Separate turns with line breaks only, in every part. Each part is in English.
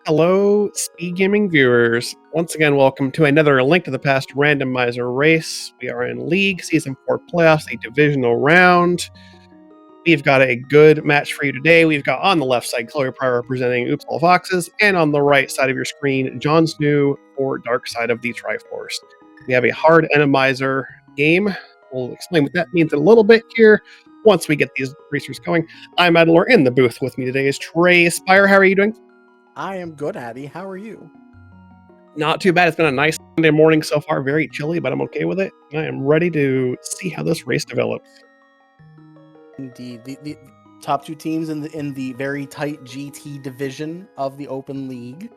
Hello, SpeedGaming viewers. Once again, welcome to another Link to the Past Randomizer race. We are in League Season 4 Playoffs, a divisional round. We've got a good match for you today. We've got on the left side, Chloe Pryor representing Oops All Foxes, and on the right side of your screen, Jon Snow for Dark Side of the Triforce. We have a hard Randomizer game. We'll explain what that means in a little bit here once we get these racers going. I'm Adler. In the booth with me today is Trey Spire. How are you doing?
I am good, Addy. How are you?
Not too bad. It's been a nice Sunday morning so far. Very chilly, but I'm okay with it. I am ready to see how this race develops.
Indeed, the top two teams in the very tight GT division of the Open League.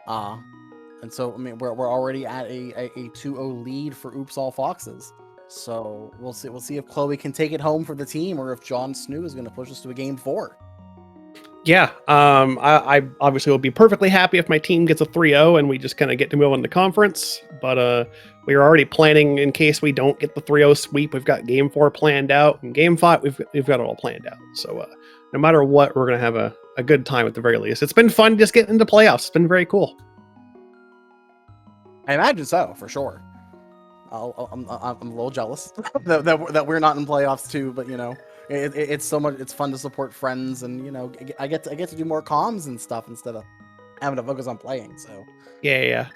And so I mean we're already at a 2-0 lead for Oops All Foxes. So we'll see if Chloe can take it home for the team, or if Jon Snow is going to push us to a game 4.
Yeah, I obviously will be perfectly happy if my team gets a 3-0 and we just kind of get to move on to conference. But we are already planning in case we don't get the 3-0 sweep. We've got game 4 planned out, and game 5 we've got it all planned out. So no matter what, we're gonna have a good time at the very least. It's been fun just getting into playoffs. It's been very cool.
I imagine so, for sure. I'm a little jealous that we're not in playoffs too, but you know. It's so much. It's fun to support friends, and you know, I get to do more comms and stuff instead of having to focus on playing. So
yeah.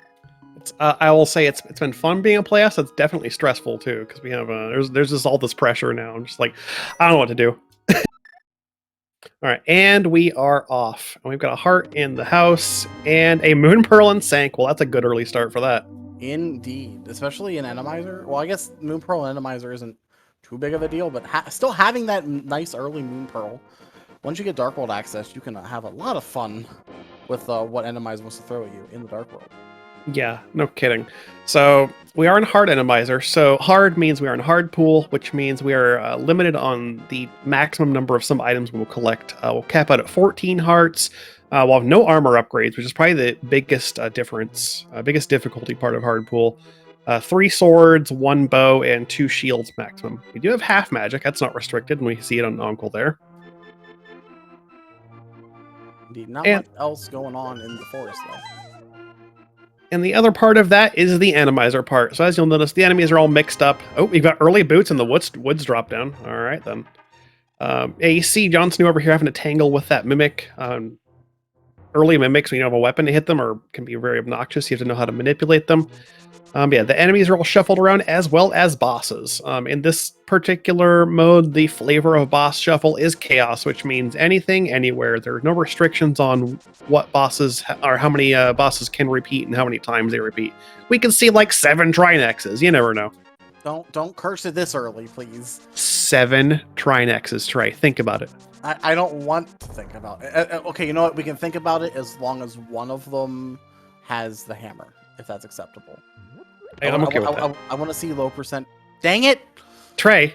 It's I will say it's been fun being a playoffs. It's definitely stressful too because we have there's just all this pressure now. I'm just like, I don't know what to do. All right, and we are off. And we've got a heart in the house and a moon pearl and sank. Well, that's a good early start for that.
Indeed, especially in Randomizer. Well, I guess Moon Pearl Randomizer isn't too big of a deal, but still having that nice early Moon Pearl. Once you get Dark World access, you can have a lot of fun with what Randomizer wants to throw at you in the Dark World.
Yeah, no kidding. So we are in hard Randomizer. So hard means we are in hard pool, which means we are limited on the maximum number of some items we will collect. We'll cap out at 14 hearts. We'll have no armor upgrades, which is probably the biggest difference, biggest difficulty part of hard pool. 3 swords, 1 bow, and 2 shields maximum. We do have half magic. That's not restricted, and we see it on Uncle there.
Indeed, not much else going on in the forest, though.
And the other part of that is the Randomizer part. So as you'll notice, the enemies are all mixed up. Oh, we've got early boots and the woods drop down. All right, then. Yeah, you see Jon Snow over here having to tangle with that mimic. Early mimics, when you don't have a weapon to hit them, or can be very obnoxious. You have to know how to manipulate them. Yeah, the enemies are all shuffled around, as well as bosses. In this particular mode, the flavor of boss shuffle is chaos, which means anything, anywhere. There are no restrictions on what bosses or how many bosses can repeat and how many times they repeat. We can see like 7 Trinexes. You never know.
Don't curse it this early, please.
7 Trinexes, Trey. Think about it.
I don't want to think about it. Okay, you know what? We can think about it as long as one of them has the hammer, if that's acceptable.
I'm okay with that.
I want to see low percent. Dang it!
Trey.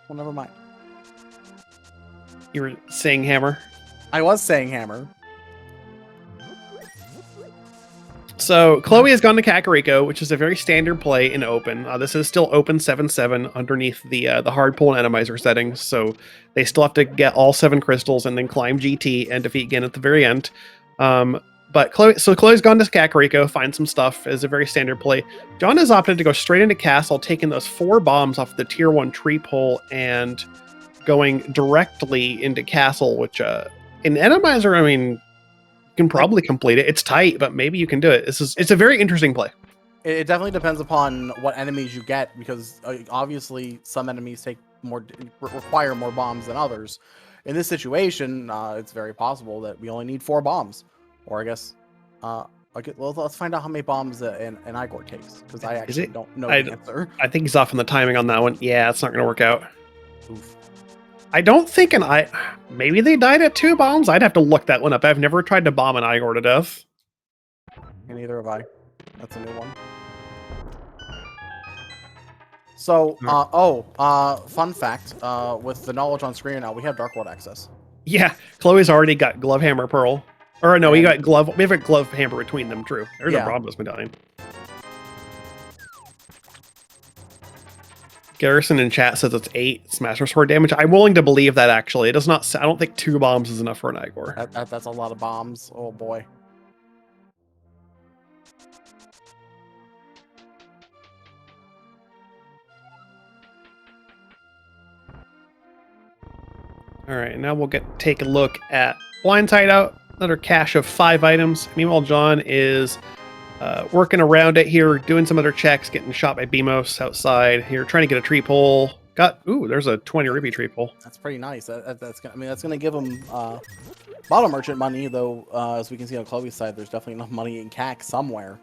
Well, never mind.
You were saying hammer?
I was saying hammer.
So Chloe has gone to Kakariko, which is a very standard play in Open. This is still Open 7-7 underneath the hard pull and Randomizer settings, so they still have to get all 7 crystals and then climb GT and defeat Gin at the very end. But Chloe's gone to Kakariko, find some stuff as a very standard play. Jon has opted to go straight into Castle, taking those 4 bombs off the tier 1 tree pole and going directly into Castle, which in Randomizer, I mean, you can probably complete it. It's tight, but maybe you can do it. It's a very interesting play.
It definitely depends upon what enemies you get, because obviously some enemies require more bombs than others. In this situation, it's very possible that we only need 4 bombs. Or I guess, well, let's find out how many bombs an Igor takes, because I actually don't know the answer.
I think he's off on the timing on that one. Yeah, it's not going to work out.
Oof.
I don't think maybe they died at 2 bombs. I'd have to look that one up. I've never tried to bomb an Igor to death.
And neither have I. That's a new one. So, fun fact, with the knowledge on screen now, we have Dark World access.
Yeah, Chloe's already got Glove Hammer Pearl. Or no, we have a glove hammer between them, true. There's a Romulus medallion. Garrison in chat says it's 8 Smasher Sword damage. I'm willing to believe that, actually. It does not... I don't think 2 bombs is enough for an Igor.
That's a lot of bombs. Oh, boy.
All right, now we'll take a look at Blind Hideout. Another cache of 5 items. Meanwhile, John is working around it here, doing some other checks, getting shot by Beamos outside here, trying to get a tree pole. Ooh, there's a 20 rupee tree pole.
That's pretty nice. That's gonna give him bottle merchant money, though. As we can see on Chloe's side, there's definitely enough money in CAC somewhere.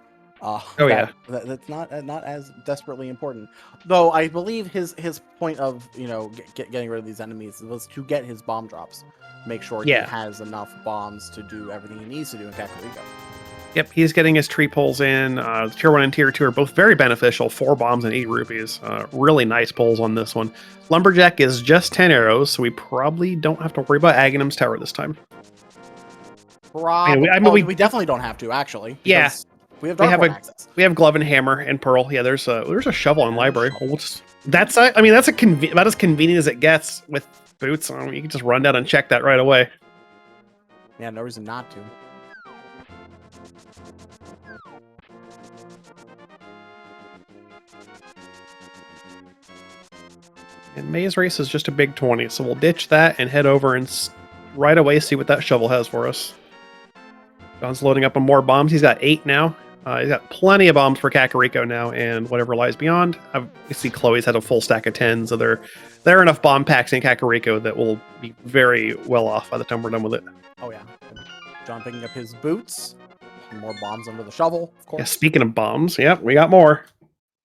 That's not as desperately important. Though I believe his point of getting rid of these enemies was to get his bomb drops, make sure he has enough bombs to do everything he needs to do in Kakariko.
Yep, he's getting his tree poles in. Tier 1 and Tier 2 are both very beneficial. 4 bombs and 8 rupees. Really nice poles on this one. Lumberjack is just 10 arrows, so we probably don't have to worry about Aghanim's Tower this time.
We definitely don't have to, actually.
Yeah.
We have Dark access.
We have Glove and Hammer and Pearl. Yeah, there's a shovel in library. That's as convenient as it gets with boots. You can just run down and check that right away.
Yeah, no reason not to.
And Maze Race is just a big 20, so we'll ditch that and head over and right away see what that shovel has for us. John's loading up on more bombs. He's got 8 now. He's got plenty of bombs for Kakariko now, and whatever lies beyond. I see Chloe's had a full stack of 10, so there are enough bomb packs in Kakariko that will be very well off by the time we're done with it.
Oh yeah. John picking up his boots. More bombs under the shovel, of course.
Yeah, speaking of bombs, yep, we got more.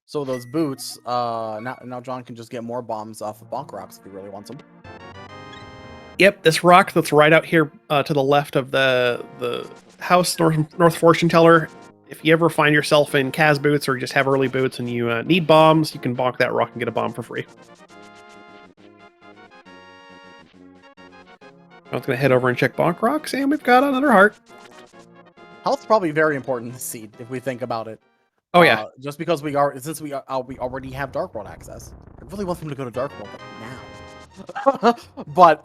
So those boots, now John can just get more bombs off of Bonk Rocks if he really wants them.
Yep, this rock that's right out here to the left of the house, North Fortune Teller. If you ever find yourself in Kaz boots or just have early boots and you need bombs, you can bonk that rock and get a bomb for free. I'm going to head over and check Bonk Rocks, and we've got another heart.
Health's probably very important in the seed, if we think about it.
Oh yeah.
Just because we already have Dark World access. I really want them to go to Dark World now. But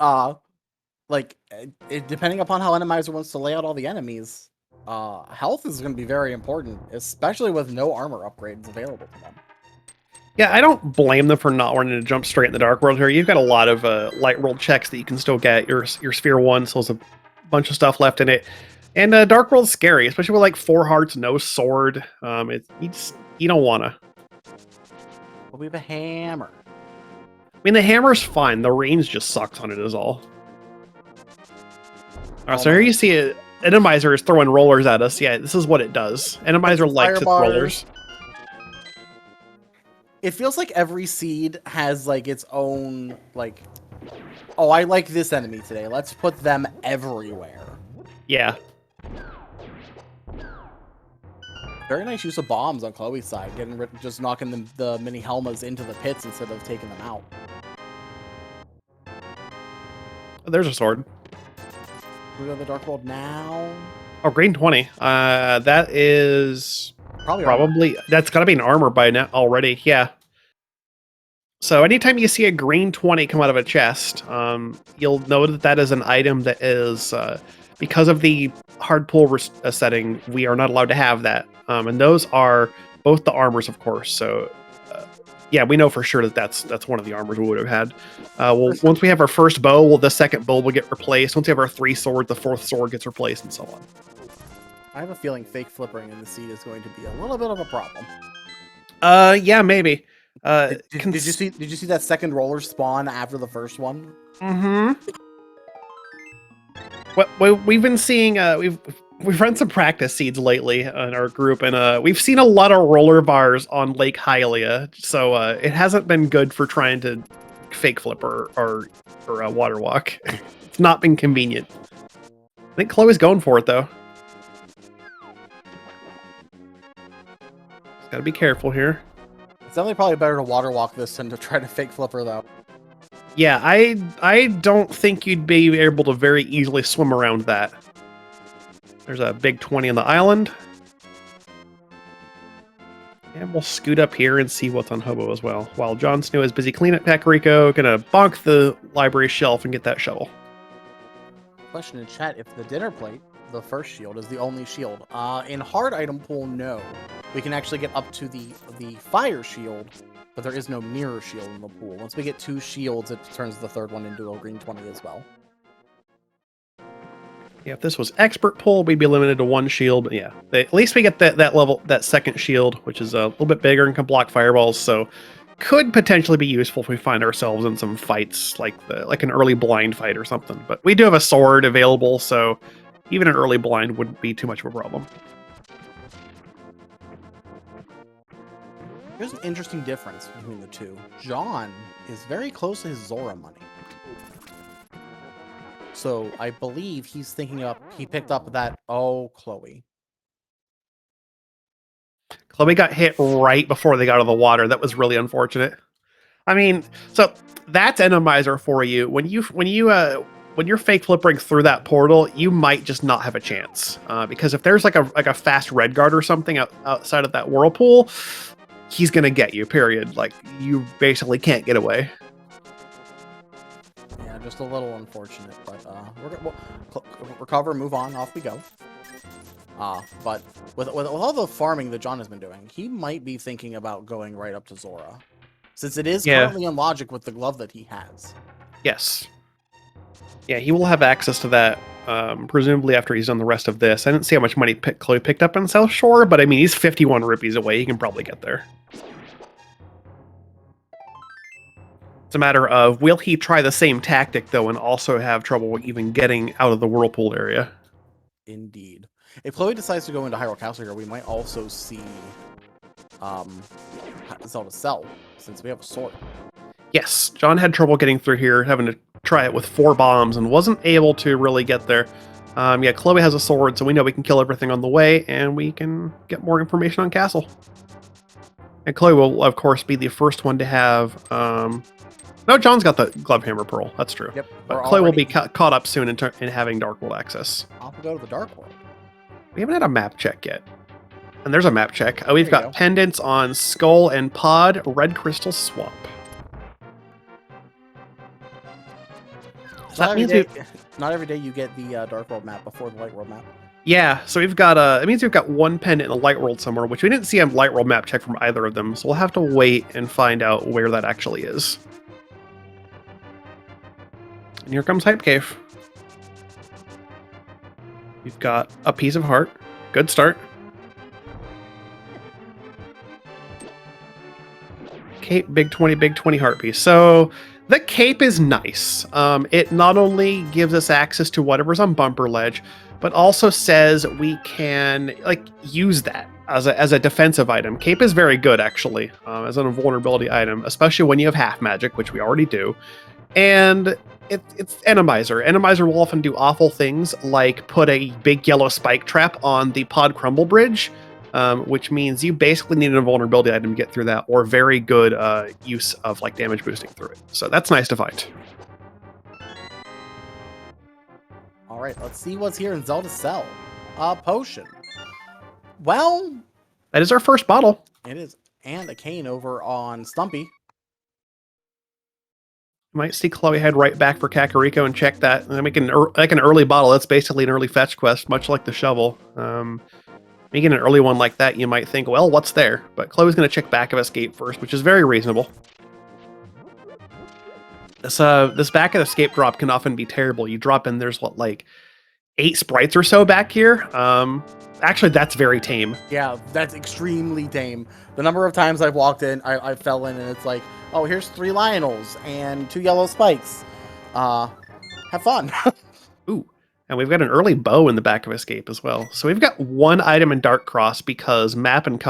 depending upon how Randomizer wants to lay out all the enemies, health is going to be very important, especially with no armor upgrades available to them.
Yeah, I don't blame them for not wanting to jump straight in the Dark World here. You've got a lot of light world checks that you can still get. Your Sphere 1 still has a bunch of stuff left in it. And Dark World's scary, especially with like 4 hearts, no sword. You don't wanna.
But we have a hammer.
I mean, the hammer's fine. The range just sucks on it is all. So here you see it. Randomizer is throwing rollers at us. Yeah, this is what it does. Randomizer likes its rollers.
It feels like every seed has like its own like. Oh, I like this enemy today. Let's put them everywhere.
Yeah.
Very nice use of bombs on Chloe's side, just knocking the mini Helmas into the pits instead of taking them out.
Oh, there's a sword.
We go to the Dark World now.
Oh, green 20. That is probably that's got to be an armor by now already. Yeah. So anytime you see a green 20 come out of a chest, you'll know that is an item that is because of the hard pull setting. We are not allowed to have that. And those are both the armors, of course. So, yeah, we know for sure that that's one of the armors we would have had. Once we have our first bow, the second bow will get replaced. Once we have our 3 swords, the 4th sword gets replaced, and so on.
I have a feeling fake flippering in the seed is going to be a little bit of a problem.
Yeah, maybe.
Did you see that second roller spawn after the first one?
Mm-hmm. What we've been seeing, we've run some practice seeds lately in our group, and we've seen a lot of roller bars on Lake Hylia, so it hasn't been good for trying to fake flip or water walk. It's not been convenient. I think Chloe's going for it though. Just gotta be careful here.
It's definitely probably better to water walk this than to try to fake flipper though.
Yeah, I don't think you'd be able to very easily swim around that. There's a big 20 on the island. And we'll scoot up here and see what's on Hobo as well. While Jon Snow is busy cleaning up Kakariko, gonna bonk the library shelf and get that shovel.
Question in chat, if the dinner plate, the first shield, is the only shield. In hard item pool, no. We can actually get up to the fire shield, but there is no mirror shield in the pool. Once we get 2 shields, it turns the third one into a green 20 as well.
Yeah, if this was expert pull, we'd be limited to 1 shield. But yeah, at least we get that level, that second shield, which is a little bit bigger and can block fireballs. So could potentially be useful if we find ourselves in some fights like an early blind fight or something. But we do have a sword available, so even an early blind wouldn't be too much of a problem.
There's an interesting difference between the two. Jon is very close to his Zora money. So I believe he's thinking up. He picked up that. Oh, Chloe.
Chloe got hit right before they got out of the water. That was really unfortunate. I mean, so that's Randomizer for you. When you're fake flipping through that portal, you might just not have a chance because if there's like a fast red guard or something outside of that whirlpool, he's gonna get you. Period. Like you basically can't get away.
Yeah, just a little unfortunate, but we'll recover, move on, off we go. But with all the farming that Jon has been doing, he might be thinking about going right up to Zora, since it is currently on logic with the glove that he has.
Yes. Yeah, he will have access to that, presumably after he's done the rest of this. I didn't see how much money Chloe picked up in South Shore, but I mean, he's 51 rupees away. He can probably get there. It's a matter of, will he try the same tactic, though, and also have trouble even getting out of the whirlpool area?
Indeed. If Chloe decides to go into Hyrule Castle here, we might also see Zelda Cell, since we have a sword.
Yes, Jon had trouble getting through here, having to try it with 4 bombs, and wasn't able to really get there. Yeah, Chloe has a sword, so we know we can kill everything on the way, and we can get more information on Castle. And Chloe will, of course, be the first one to have... No, Jon's got the Glove Hammer Pearl. That's true.
Yep.
But Chloe will be caught up soon in having Dark World access.
Off we go to the Dark World.
We haven't had a map check yet. And there's a map check. We've got pendants on Skull and Pod, Red Crystal Swamp.
So not every day you get the Dark World map before the Light World map.
Yeah, so we've got it means we've got 1 pendant in the Light World somewhere, which we didn't see a Light World map check from either of them, so we'll have to wait and find out where that actually is. And here comes Hype Cave. We've got a piece of heart. Good start. Cape, big 20 heart piece. So the cape is nice. It not only gives us access to whatever's on Bumper Ledge, but also says we can use that as a defensive item. Cape is very good actually, as an invulnerability item, especially when you have half magic, which we already do. And it's Randomizer. Randomizer will often do awful things like put a big yellow spike trap on the Pod Crumble Bridge, which means you basically need an invulnerability item to get through that, or very good use of damage boosting through it. So that's nice to find.
All right, let's see what's here in Zelda Cell. Potion. Well,
that is our first bottle.
It is, and a cane over on Stumpy.
You might see Chloe head right back for Kakariko and check that. And make an early bottle. That's basically an early fetch quest, much like the shovel. Making an early one like that, you might think, well, what's there? But Chloe's going to check back of escape first, which is very reasonable. This back of escape drop can often be terrible. You drop in, there's 8 sprites or so back here. Actually, that's very tame.
Yeah, that's extremely tame. The number of times I've walked in, I fell in, and it's like, oh, here's 3 Lionels and 2 yellow spikes. Have fun.
Ooh, and we've got an early bow in the back of escape as well. So we've got 1 item in Dark Cross because map and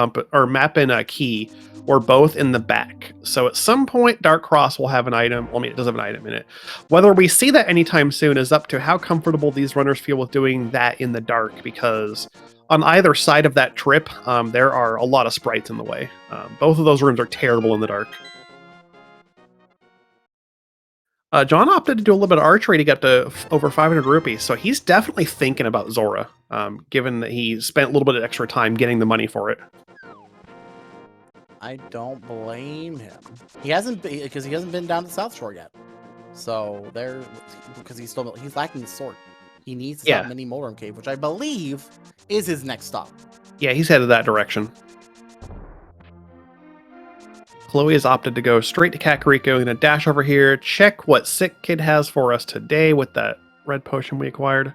key were both in the back. So at some point, Dark Cross will have an item. Well, I mean, it does have an item in it. Whether we see that anytime soon is up to how comfortable these runners feel with doing that in the dark, because on either side of that trip, there are a lot of sprites in the way. Both of those rooms are terrible in the dark. Jon opted to do a little bit of archery to get to over 500 rupees, so he's definitely thinking about Zora, given that he spent a little bit of extra time getting the money for it.
I don't blame him. He hasn't been, because he hasn't been down to South Shore yet. So there, because he's lacking the sword. He needs to stop Mini Motorhome Cave, which I believe is his next stop.
Yeah, he's headed that direction. Chloe has opted to go straight to Kakariko. Gonna dash over here, check what Sick Kid has for us today with that red potion we acquired.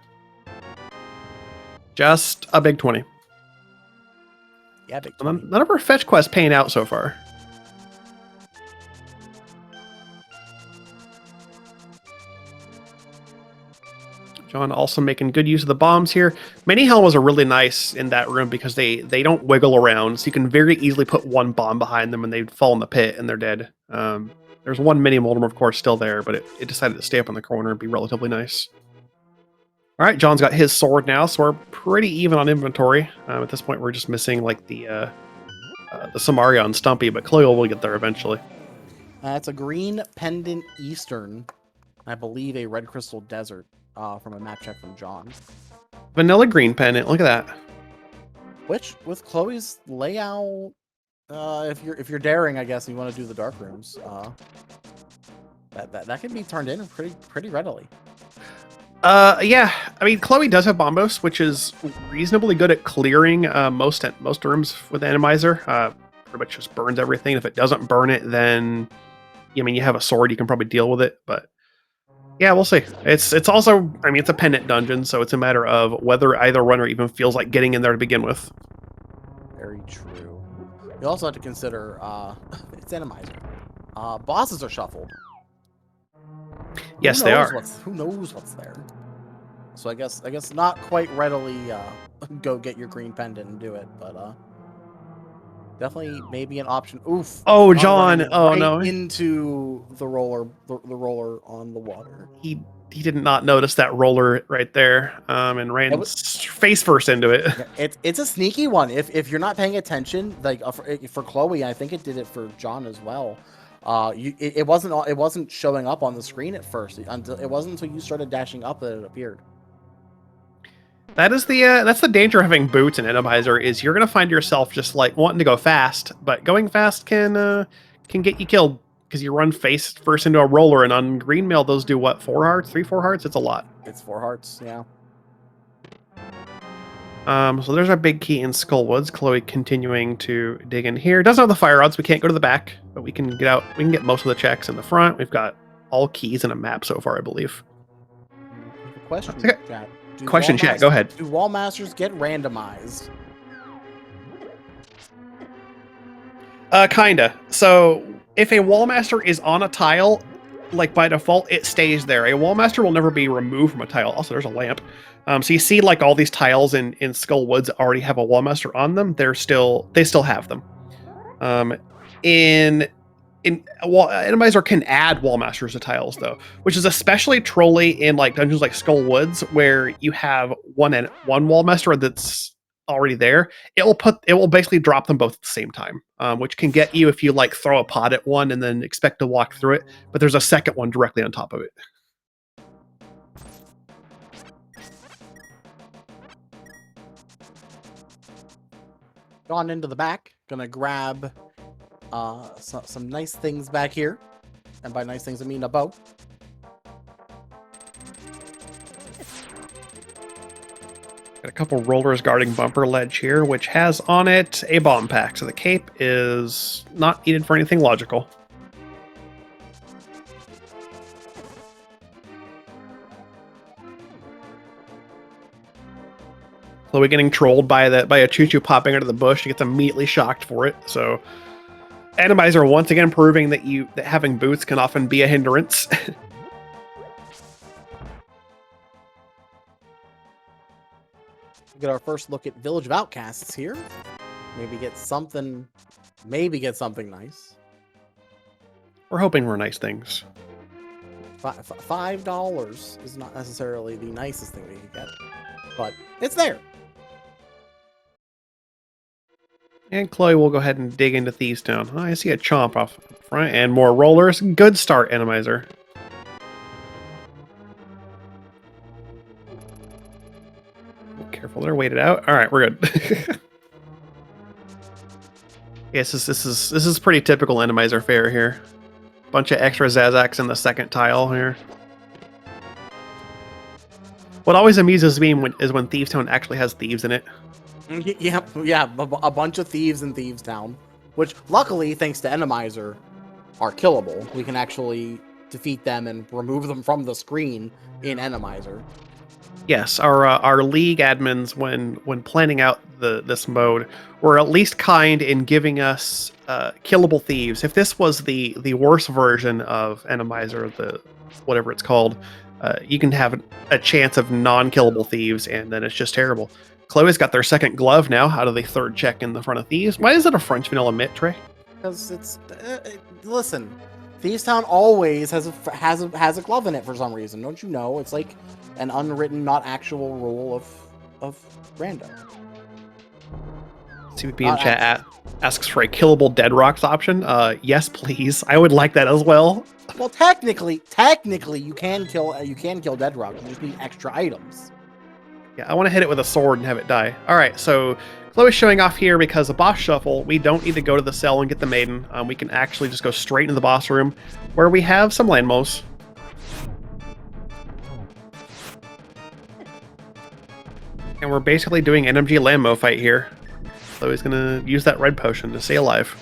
Just a big 20.
Yeah, big 20.
None of our fetch quests paying out so far. John also making good use of the bombs here. Mini Helmets are really nice in that room because they don't wiggle around, so you can very easily put one bomb behind them and they fall in the pit and they're dead. There's one Mini Molder, of course, still there, but it decided to stay up in the corner and be relatively nice. All right, John's got his sword now, so we're pretty even on inventory. At this point, we're just missing like the Samaria and Stumpy, but Chloe will get there eventually.
It's a green pendant Eastern, I believe a red crystal desert. From a map check from John.
Vanilla green pendant. Look at that.
Which, with Chloe's layout, if you're daring, I guess, and you want to do the dark rooms, that can be turned in pretty readily.
Yeah. I mean, Chloe does have Bombos, which is reasonably good at clearing most rooms with Randomizer. Pretty much just burns everything. If it doesn't burn it, then I mean, you have a sword, you can probably deal with it, but. Yeah, we'll see. It's also, I mean, it's a pendant dungeon, so it's a matter of whether either runner even feels like getting in there to begin with.
Very true. You also have to consider it's Randomizer. Bosses are shuffled.
Yes, they are.
Who knows what's there? So I guess not quite readily go get your green pendant and do it, but definitely maybe an option. Oof.
Oh, John. Oh,
right
no.
Into the roller on the water.
He did not notice that roller right there, and ran face first into it.
It's a sneaky one. If you're not paying attention, like for Chloe, I think it did it for John as well. It wasn't showing up on the screen at first. It wasn't until you started dashing up that it appeared.
That is that's the danger of having boots and Randomizer is you're gonna find yourself just like wanting to go fast, but going fast can get you killed because you run face first into a roller, and on green mail those do what, 4 hearts, 3-4 hearts? It's a lot.
It's 4 hearts, yeah.
So there's our big key in Skullwoods. Chloe continuing to dig in here. Doesn't have the fire rods. We can't go to the back, but we can get out. We can get most of the checks in the front. We've got all keys and a map so far, I believe.
Question,
okay.
Chat.
Question, chat. Go ahead.
Do wall masters get randomized?
Kinda. So if a wall master is on a tile, like by default, it stays there. A wall master will never be removed from a tile. Also, there's a lamp. So you see, like all these tiles in Skullwoods already have a wall master on them. They still have them. Randomizer can add wall masters to tiles though, which is especially trolly in like dungeons like Skullwoods where you have one wall master that's already there. It will basically drop them both at the same time, which can get you if you like throw a pot at one and then expect to walk through it, but there's a second one directly on top of it.
Gone into the back, gonna grab some nice things back here, and by nice things I mean a bow.
Got a couple rollers guarding bumper ledge here, which has on it a bomb pack, so the cape is not needed for anything logical. Chloe getting trolled by a choo-choo popping out of the bush. She gets immediately shocked for it. So, Randomizer once again proving that having boots can often be a hindrance.
Get our first look at Village of Outcasts here. Maybe get something nice.
We're hoping for nice things.
$5 is not necessarily the nicest thing we could get, but it's there.
And Chloe will go ahead and dig into Thieves Town. Oh, I see a chomp off front and more rollers. Good start, Randomizer. Be careful there, wait it out. All right, we're good. Yes, this is pretty typical Randomizer fare here. Bunch of extra Zazaks in the second tile here. What always amuses me is when Thieves Town actually has thieves in it.
Yeah, a bunch of thieves in Thieves Town, which luckily, thanks to Randomizer, are killable. We can actually defeat them and remove them from the screen in Randomizer.
Yes, our league admins, when planning out this mode, were at least kind in giving us killable thieves. If this was the worst version of Randomizer, the whatever it's called, you can have a chance of non-killable thieves, and then it's just terrible. Chloe's got their second glove now out of the third check in the front of thieves. Why is it a French vanilla mitt, Trey?
Because it's listen, Thieves Town always has a glove in it for some reason. Don't you know? It's like an unwritten, not actual rule of random.
CVP in chat asks for a killable Dead Rocks option. Yes, please. I would like that as well.
Well, technically, you can kill Dead Rock. You just need extra items.
Yeah, I want to hit it with a sword and have it die. All right, so Chloe's showing off here because of boss shuffle. We don't need to go to the cell and get the maiden. We can actually just go straight into the boss room where we have some landmos. And we're basically doing NMG landmo fight here. Chloe's gonna use that red potion to stay alive.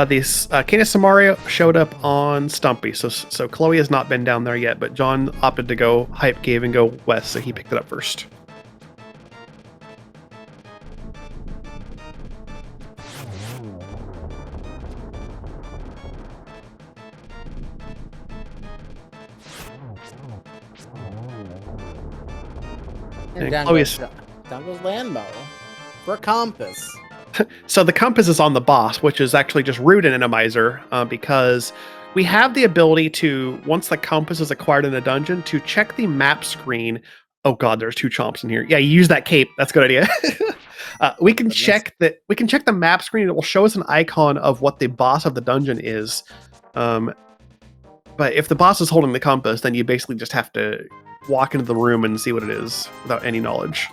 These Canis and Mario showed up on Stumpy, so Chloe has not been down there yet, but John opted to go hype cave and go west, so he picked it up first.
And down goes Landmo for a compass.
So the compass is on the boss, which is actually just root in Randomizer, because we have the ability to, once the compass is acquired in a dungeon, to check the map screen. Oh god, there's two chomps in here. Yeah, you use that cape. That's a good idea. We can check the map screen. It will show us an icon of what the boss of the dungeon is. But if the boss is holding the compass, then you basically just have to walk into the room and see what it is without any knowledge.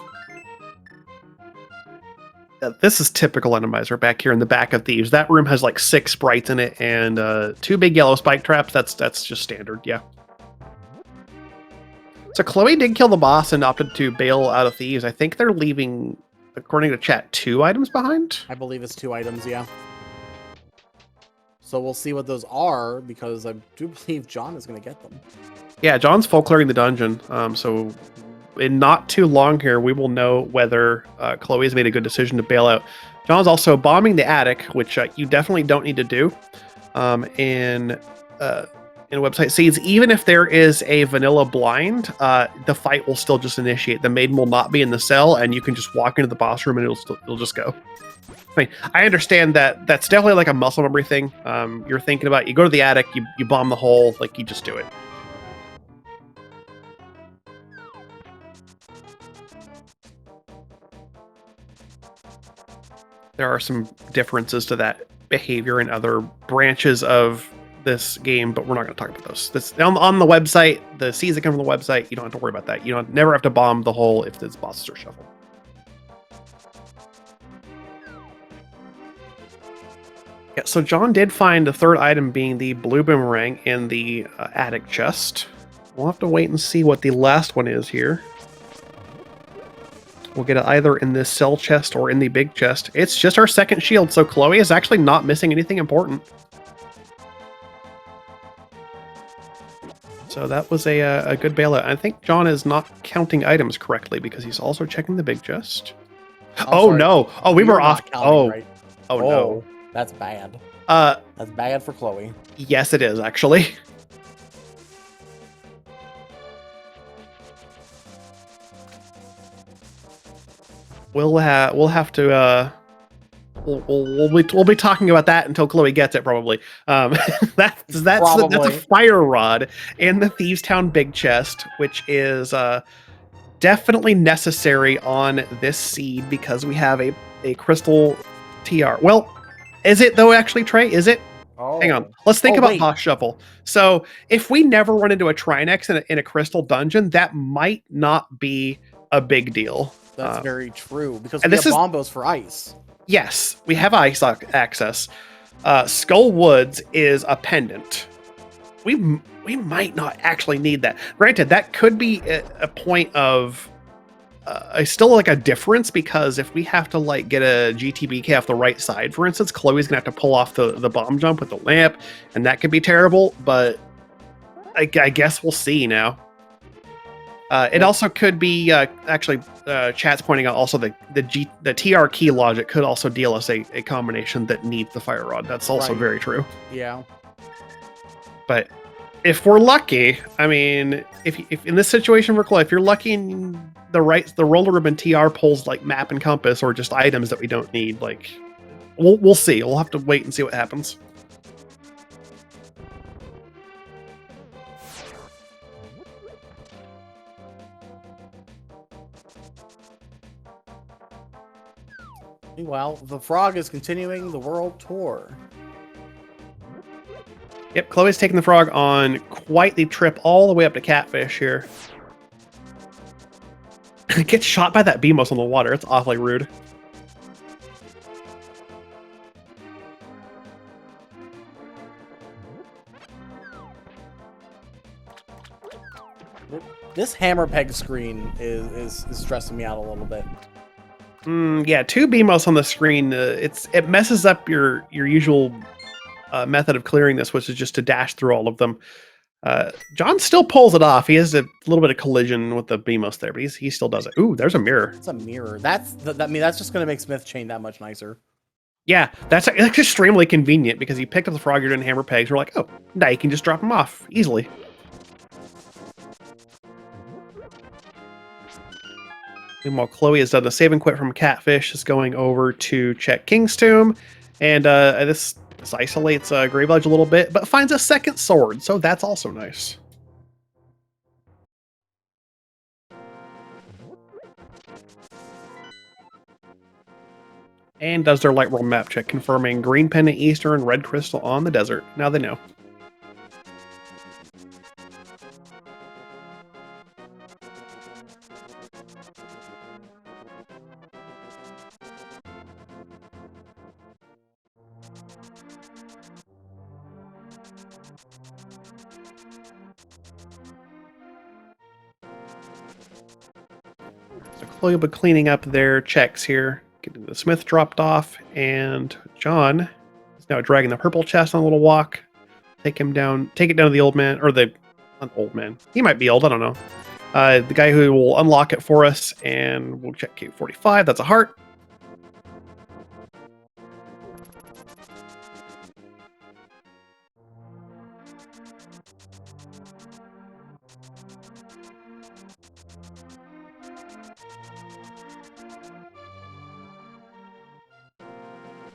This is typical Randomizer back here in the back of Thieves. That room has like 6 sprites in it and 2 big yellow spike traps. That's just standard, yeah. So Chloe did kill the boss and opted to bail out of Thieves. I think they're leaving, according to chat, 2 items behind?
I believe it's 2 items, yeah. So we'll see what those are, because I do believe John is going to get them.
Yeah, John's full clearing the dungeon, so in not too long here, we will know whether Chloe has made a good decision to bail out. John's also bombing the attic, which you definitely don't need to do. In website seeds, even if there is a vanilla blind, the fight will still just initiate. The maiden will not be in the cell, and you can just walk into the boss room and it'll just go. I mean, I understand that that's definitely like a muscle memory thing. You're thinking about, you go to the attic, you bomb the hole, like you just do it. There are some differences to that behavior in other branches of this game, but we're not going to talk about those. This on the website, the seeds that come from the website, you don't have to worry about that. You never have to bomb the hole if this bosses are shuffled. Yeah, so John did find the third item being the blue boomerang in the attic chest. We'll have to wait and see what the last one is here. We'll get it either in this cell chest or in the big chest. It's just our second shield, so Chloe is actually not missing anything important. So that was a good bailout. I think John is not counting items correctly because he's also checking the big chest. Oh no! Oh, we were off. Oh, right. Oh no!
That's bad. That's bad for Chloe.
Yes, it is actually. We'll have to we'll be talking about that until Chloe gets it probably. That's a fire rod in the Thieves Town big chest, which is definitely necessary on this seed because we have a crystal TR. Well, is it though? Actually, Trey, is it?
Oh.
Hang on. Let's think
Oh,
about
wait.
boss shuffle. So if we never run into a Trinex in a crystal dungeon, that might not be a big deal.
That's very true, because
and
we
this
have
is-
bombos for ice.
Yes, we have ice access. Skull Woods is a pendant. We might not actually need that. Granted, that could be a point of still like a difference, because if we have to like get a GTBK off the right side, for instance, Chloe's gonna have to pull off the bomb jump with the lamp, and that could be terrible. But I guess we'll see now. It also could be actually chat's pointing out also the TR key logic could also deal us a combination that needs the fire rod. That's also
Right.
very true.
Yeah.
But if we're lucky, I mean, if in this situation for Chloe, if you're lucky and the roller ribbon TR pulls like map and compass or just items that we don't need, like we'll see. We'll have to wait and see what happens.
Meanwhile, the frog is continuing the world tour.
Yep, Chloe's taking the frog on quite the trip all the way up to Catfish here. Gets shot by that Beamos on the water. It's awfully rude.
This hammer peg screen is stressing me out a little bit.
Yeah, 2 Beamos on the screen. It messes up your usual method of clearing this, which is just to dash through all of them. John still pulls it off. He has a little bit of collision with the Beamos there, but he still does it. Ooh, there's a mirror.
It's a mirror. That's just going to make Smith Chain that much nicer.
Yeah, that's extremely convenient, because you picked up the frog, you're doing hammer pegs. We're like, oh, now you can just drop them off easily. Meanwhile, Chloe has done the save and quit from Catfish, is going over to check King's Tomb, and this isolates Grave Ledge a little bit, but finds a second sword, so that's also nice. And does their light world map check, confirming green pendant eastern, red crystal on the desert. Now they know. So Chloe will be cleaning up their checks here. Getting the Smith dropped off, and John is now dragging the purple chest on a little walk. Take it down to the old man, or an old man. He might be old, I don't know. The guy who will unlock it for us, and we'll check K45. That's a heart.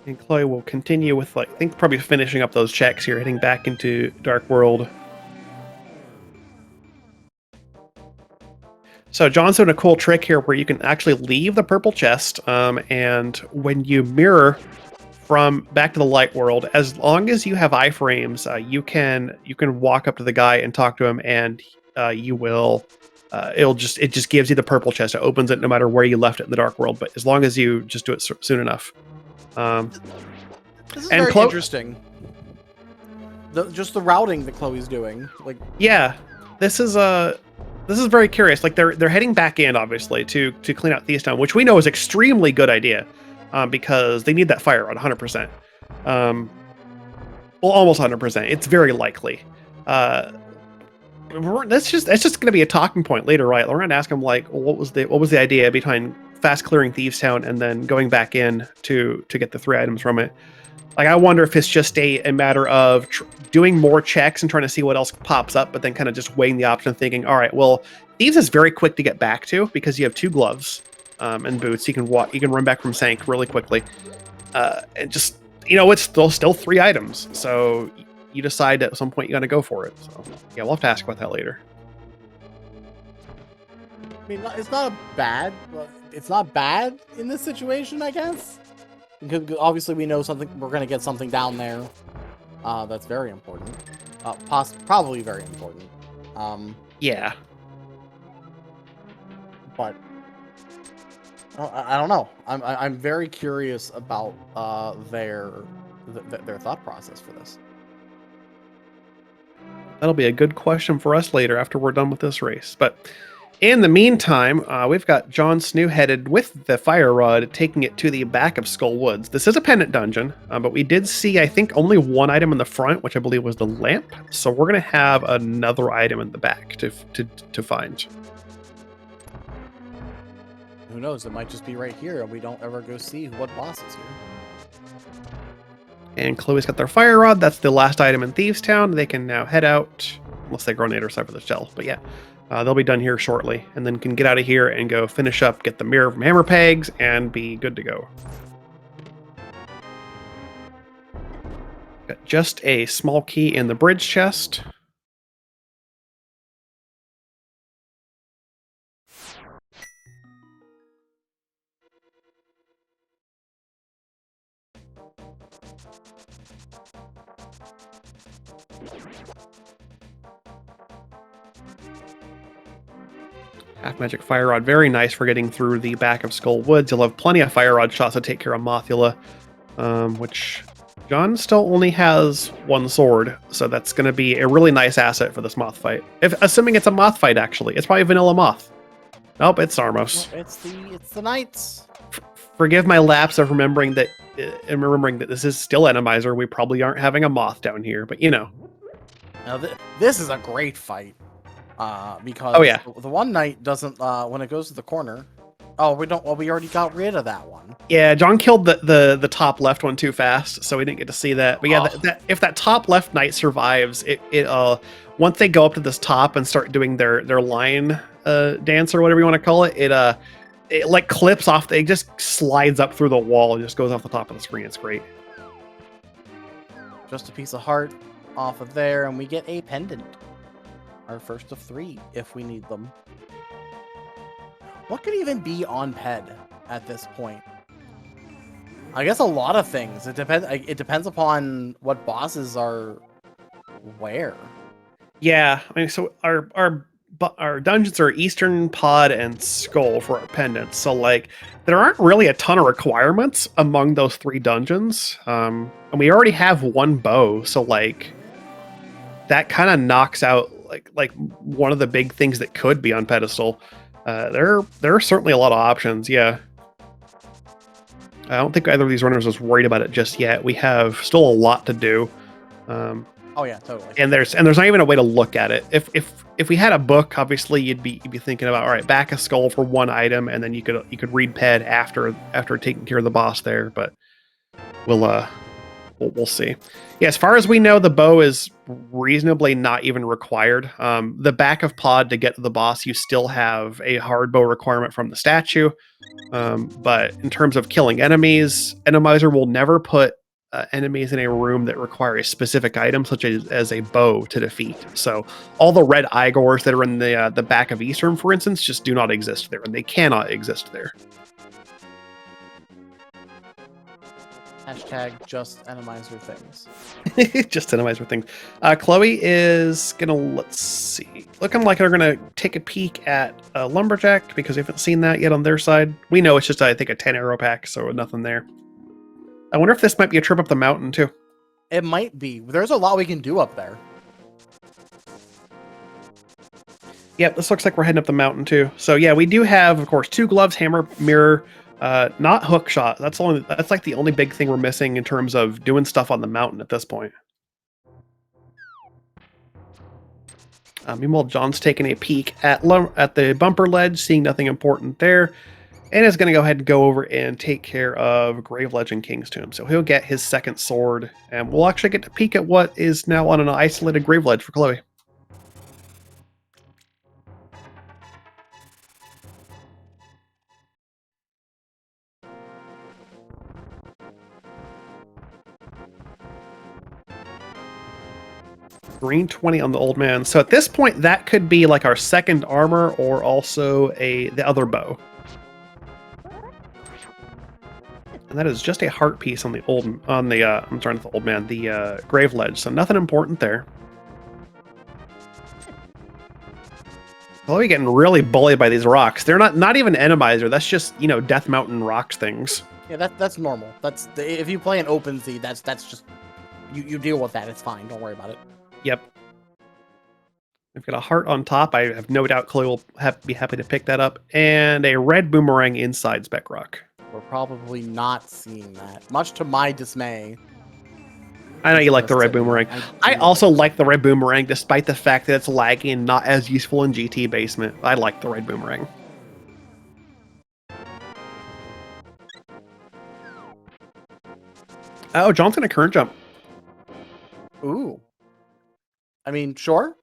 And Chloe will continue with, like, I think probably finishing up those checks here, heading back into Dark World. So John's doing a cool trick here where you can actually leave the purple chest, and when you mirror from back to the light world, as long as you have iframes, you can walk up to the guy and talk to him, and you will. It just gives you the purple chest. It opens it no matter where you left it in the dark world, but as long as you just do it soon enough.
This is very interesting. Just the routing that Chloe's doing, like,
yeah, this is very curious. Like they're heading back in, obviously, to clean out Thieves Town, which we know is extremely good idea, because they need that fire rod 100%. Well, almost 100%. It's very likely. That's just going to be a talking point later, right? We're going to ask him, like, what was the idea behind fast clearing Thieves Town and then going back in to get the 3 items from it. Like, I wonder if it's just a matter of doing more checks and trying to see what else pops up, but then kind of just weighing the option, thinking, all right, well, Thieves is very quick to get back to because you have 2 gloves and boots. You can run back from Sank really quickly, and just, it's still 3 items. So you decide at some point you got to go for it. So yeah, we'll have to ask about that later.
I mean, it's not bad in this situation, I guess. Because obviously we know we're going to get something down there. That's very important. Probably very important.
Yeah.
But I don't know. I'm very curious about their thought process for this.
That'll be a good question for us later after we're done with this race. But in the meantime, we've got Jon Snow headed with the fire rod, taking it to the back of Skull Woods. This is a pendant dungeon, but we did see, I think, only one item in the front, which I believe was the lamp. So we're going to have another item in the back to find.
Who knows? It might just be right here, and we don't ever go see what boss is here.
And Chloe's got their fire rod. That's the last item in Thieves Town. They can now head out, unless they grenade or cypher the shell. But yeah, they'll be done here shortly, and then can get out of here and go finish up, get the mirror from Hammer Pegs, and be good to go. Got just a small key in the bridge chest. Half Magic Fire Rod, very nice for getting through the back of Skull Woods. You'll have plenty of Fire Rod shots to take care of Mothula, which Jon still only has one sword, so that's going to be a really nice asset for this Moth fight. Assuming it's a Moth fight, actually. It's probably Vanilla Moth. Nope, it's Sarmos.
Well, it's the Knights.
Forgive my lapse of remembering that this is still Randomizer. We probably aren't having a Moth down here, but you know.
Now this is a great fight. Because the one knight doesn't when it goes to the corner. Oh, we don't. Well, we already got rid of that one.
Yeah, Jon killed the top left one too fast, so we didn't get to see that. But yeah, if that top left knight survives, it once they go up to this top and start doing their line dance or whatever you want to call it, it like clips off. It just slides up through the wall and just goes off the top of the screen. It's great.
Just a piece of heart off of there, and we get a pendant. Our first of 3, if we need them. What could even be on Ped at this point? I guess a lot of things. It depends. It depends upon what bosses are where.
Yeah, I mean, so our dungeons are Eastern, Pod, and Skull for our pendants. So like, there aren't really a ton of requirements among those 3 dungeons. And we already have one bow, so like, that kind of knocks out like one of the big things that could be on pedestal. There are certainly a lot of options. Yeah, I don't think either of these runners was worried about it just yet. We have still a lot to do.
Oh yeah, totally.
And there's not even a way to look at it. If we had a book, obviously you'd be thinking about, all right, back a skull for one item, and then you could read Ped after taking care of the boss there. But we'll see. Yeah, as far as we know, the bow is reasonably not even required. The back of Pod to get to the boss, you still have a hard bow requirement from the statue. But in terms of killing enemies, Randomizer will never put enemies in a room that require a specific item, such as a bow, to defeat. So all the red Igors that are in the back of Eastern, for instance, just do not exist there, and they cannot exist there.
Hashtag just Randomizer things.
Just Randomizer things. Chloe is gonna, let's see, looking like they're gonna take a peek at Lumberjack, because we haven't seen that yet on their side. We know it's just, I think, a 10 arrow pack, so nothing there. I wonder if this might be a trip up the mountain too.
It might be. There's a lot we can do up there.
Yep, this looks like we're heading up the mountain too. So yeah, we do have, of course, 2 gloves, hammer, mirror, not hook shot. That's like the only big thing we're missing in terms of doing stuff on the mountain at this point. Meanwhile, Jon's taking a peek at the bumper ledge, seeing nothing important there, and is going to go ahead and go over and take care of Grave Legend King's Tomb. So he'll get his second sword, and we'll actually get to peek at what is now on an isolated grave ledge for Chloe. Green 20 on the old man. So at this point, that could be like our second armor, or also the other bow. And that is just a heart piece on the I'm sorry, not the old man, the grave ledge. So nothing important there. Chloe getting really bullied by these rocks. They're not even Enemizer. That's just, you know, Death Mountain rocks things.
Yeah, that's normal. If you play an open Z, that's just you deal with that. It's fine. Don't worry about it.
Yep. I've got a heart on top. I have no doubt Chloe will be happy to pick that up. And a red boomerang inside Spec Rock.
We're probably not seeing that, much to my dismay.
I know you like the red boomerang. I also like the red boomerang, despite the fact that it's laggy and not as useful in GT Basement. I like the red boomerang. Oh, John's gonna current jump.
Ooh. I mean, sure.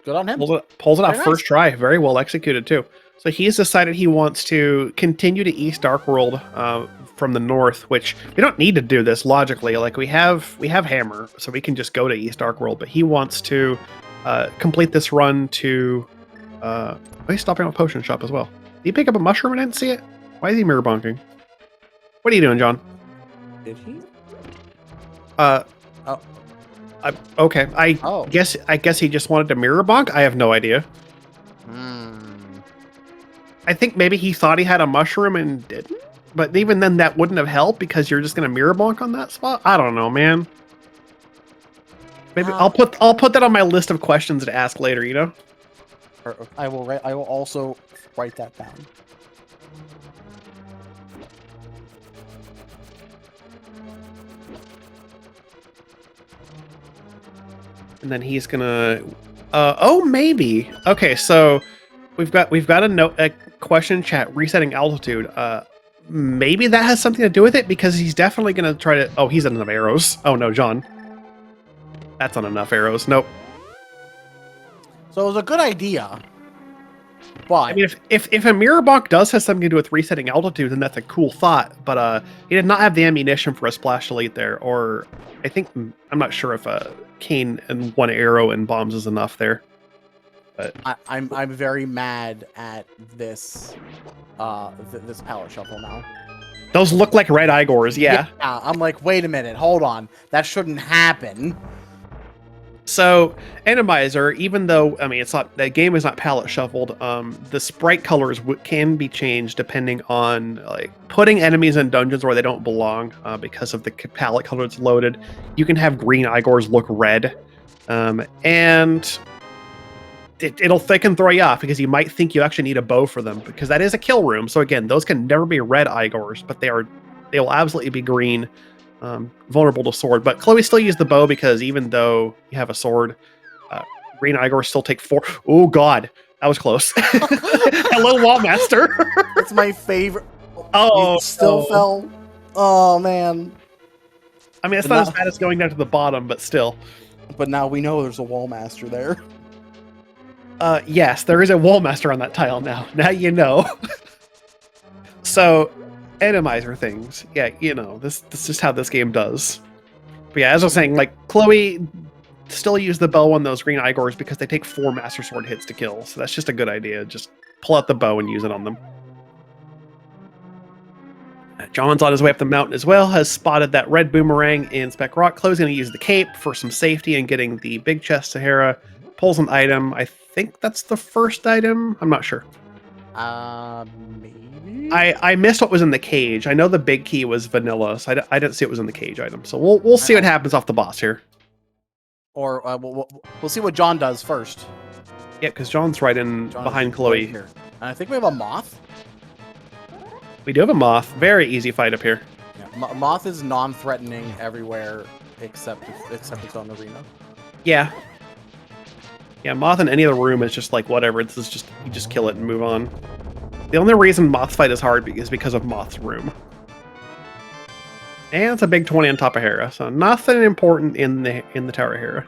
Good on him.
Pulls it off
Very
first try. Very well executed, too. So he's decided he wants to continue to East Dark World from the north, which we don't need to do this logically. Like we have Hammer, so we can just go to East Dark World. But he wants to complete this run to. He's stopping at a potion shop as well. Did he pick up a mushroom and I didn't see it? Why is he mirror bonking? What are you doing, John?
Did he?
Okay. I guess he just wanted to mirror bonk. I have no idea. I think maybe he thought he had a mushroom and didn't. But even then, that wouldn't have helped because you're just gonna mirror bonk on that spot. I don't know, man. Maybe I'll put that on my list of questions to ask later. You know.
I will also write that down.
And then he's gonna. Oh, maybe. Okay, so we've got a question in chat resetting altitude. Maybe that has something to do with it because he's definitely gonna try to. Oh, he's at enough arrows. Oh no, John. That's not enough arrows. Nope.
So it was a good idea. But
I mean, if a mirror bonk does have something to do with resetting altitude, then that's a cool thought. But he did not have the ammunition for a splash delete there, or I think I'm not sure if cane and one arrow and bombs is enough there. But
I'm very mad at this this pallet shuffle now.
Those look like red Igors, yeah.
I'm like, wait a minute, hold on, that shouldn't happen.
So, Randomizer, even though I mean it's not that game is not palette shuffled, the sprite colors can be changed depending on like putting enemies in dungeons where they don't belong because of the palette color that's loaded. You can have green Igors look red, and they can throw you off because you might think you actually need a bow for them because that is a kill room. So again, those can never be red Igors, but they will absolutely be green. Vulnerable to sword, but Chloe still used the bow because even though you have a sword, green Igor still take 4. Oh god, that was close. Hello, Wallmaster.
It's my favorite.
Oh,
you still fell. Oh man.
I mean, it's not as bad as going down to the bottom, but still.
But now we know there's a Wallmaster there.
Yes, there is a Wallmaster on that tile now. Now you know. So. Randomizer things. Yeah, you know, this is just how this game does. But yeah, as I was saying, like, Chloe still used the bow on those green Igors because they take 4 Master Sword hits to kill, so that's just a good idea. Just pull out the bow and use it on them. John's on his way up the mountain as well, has spotted that red boomerang in Spec Rock. Chloe's going to use the cape for some safety and getting the big chest Sahara. Pulls an item. I think that's the first item. I'm not sure.
Maybe?
I missed what was in the cage. I know the big key was vanilla, so I didn't see what was in the cage item. So we'll see what happens off the boss here.
Or we'll see what John does first.
Yeah, because John's right behind Chloe.
Right here. And I think we have a moth.
We do have a moth. Very easy fight up here.
Yeah, moth is non-threatening everywhere except its own arena.
Yeah. Yeah, moth in any other room is just like whatever. This is just you just kill it and move on. The only reason Moth's fight is hard is because of Moth's room. And it's a big 20 on top of Hera, so nothing important in the Tower of Hera.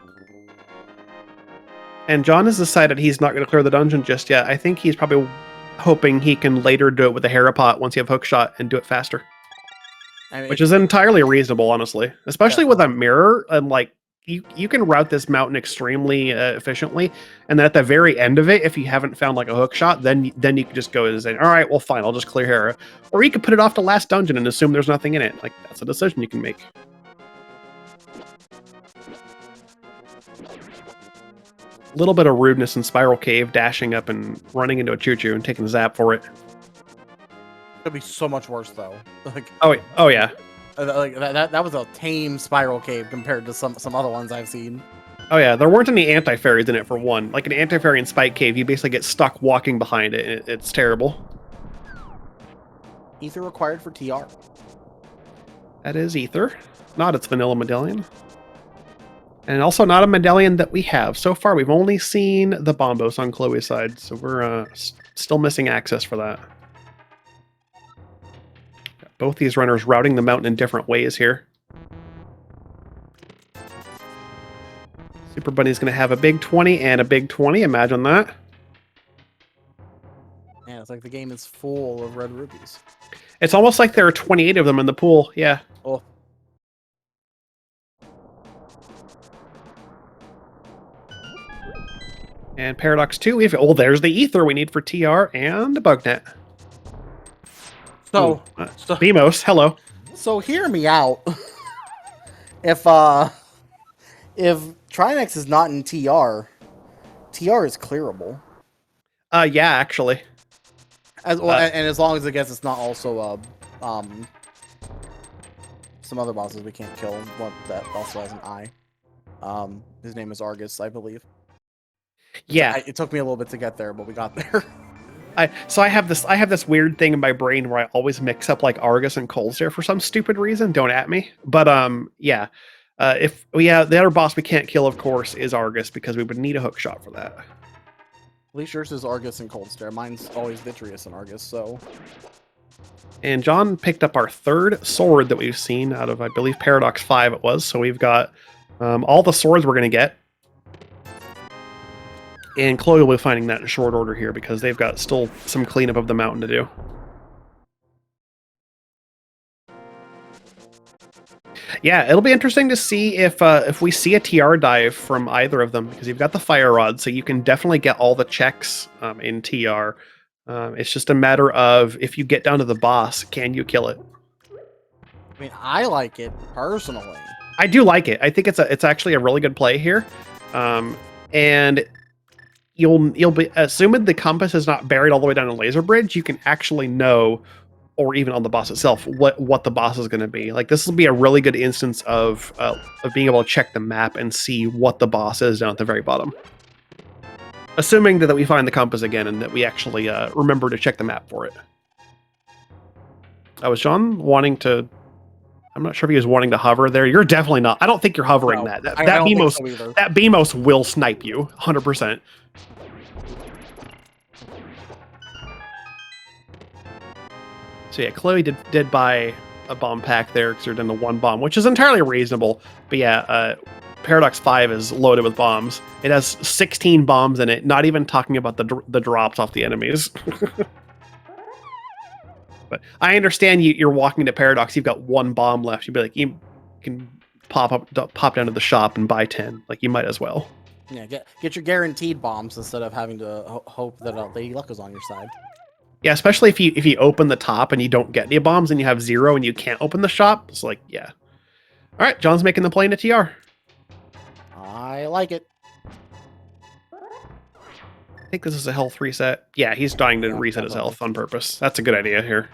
And John has decided he's not going to clear the dungeon just yet. I think he's probably hoping he can later do it with a Hera pot once you have hookshot and do it faster. I mean, which is entirely reasonable, honestly. Especially with a mirror and like you can route this mountain extremely efficiently, and then at the very end of it, if you haven't found like a hook shot, then you can just go and say, all right, well, fine, I'll just clear here, or you could put it off to last dungeon and assume there's nothing in it. Like that's a decision you can make. A little bit of rudeness in Spiral Cave, dashing up and running into a choo-choo and taking a zap for it.
It'd be so much worse though. Like
oh yeah.
Like that was a tame Spiral Cave compared to some other ones I've seen.
Oh yeah, there weren't any anti-fairies in it for one. Like an anti-fairy in Spike Cave, you basically get stuck walking behind it. It's terrible.
Ether required for TR.
That is Ether, not its vanilla medallion. And also not a medallion that we have. So far, we've only seen the Bombos on Chloe's side, so we're still missing access for that. Got both these runners routing the mountain in different ways here. Super Bunny's going to have a big 20 and a big 20. Imagine that.
Man, it's like the game is full of red rubies.
It's almost like there are 28 of them in the pool. Yeah.
Oh.
And Paradox 2. There's the Ether we need for TR and Bugnet.
So
Bemos, hello.
So hear me out. If Trinex is not in TR, TR is clearable.
Yeah, actually.
As well, and as long as it's not also some other bosses we can't kill. One that also has an eye. His name is Argus, I believe.
Yeah,
it took me a little bit to get there, but we got there.
I have this weird thing in my brain where I always mix up like Argus and Coldstare for some stupid reason. Don't at me. But yeah. The other boss we can't kill, of course, is Argus because we would need a hook shot for that.
At least yours is Argus and Coldstare. Mine's always Vitreous and Argus, so.
And John picked up our third sword that we've seen out of, I believe, Paradox 5 it was. So we've got all the swords we're going to get. And Chloe will be finding that in short order here because they've got still some cleanup of the mountain to do. Yeah, it'll be interesting to see if we see a TR dive from either of them because you've got the fire rod, so you can definitely get all the checks in TR. It's just a matter of if you get down to the boss, can you kill it?
I mean, I like it personally.
I do like it. I think it's actually a really good play here, and you'll be assuming the compass is not buried all the way down a laser bridge. You can actually know, or even on the boss itself, what the boss is going to be. Like this will be a really good instance of being able to check the map and see what the boss is down at the very bottom. Assuming that we find the compass again and that we actually remember to check the map for it. Was John wanting to? I'm not sure if he was wanting to hover there. You're definitely not. I don't think you're hovering.
No,
that
so
that Bemos will snipe you 100%. So yeah, Chloe did buy a bomb pack there because they're down to one bomb, which is entirely reasonable. But yeah, Paradox 5 is loaded with bombs. It has 16 bombs in it, not even talking about the drops off the enemies. But I understand you're walking into Paradox, you've got one bomb left. You'd be like, you can pop down to the shop and buy 10. Like, you might as well.
Yeah, get your guaranteed bombs instead of having to hope that Lady Luck is on your side.
Yeah, especially if you open the top and you don't get any bombs and you have 0 and you can't open the shop. It's like, yeah. All right, John's making the play into TR.
I like it.
I think this is a health reset. Yeah, he's dying to reset his health on purpose. That's a good idea here.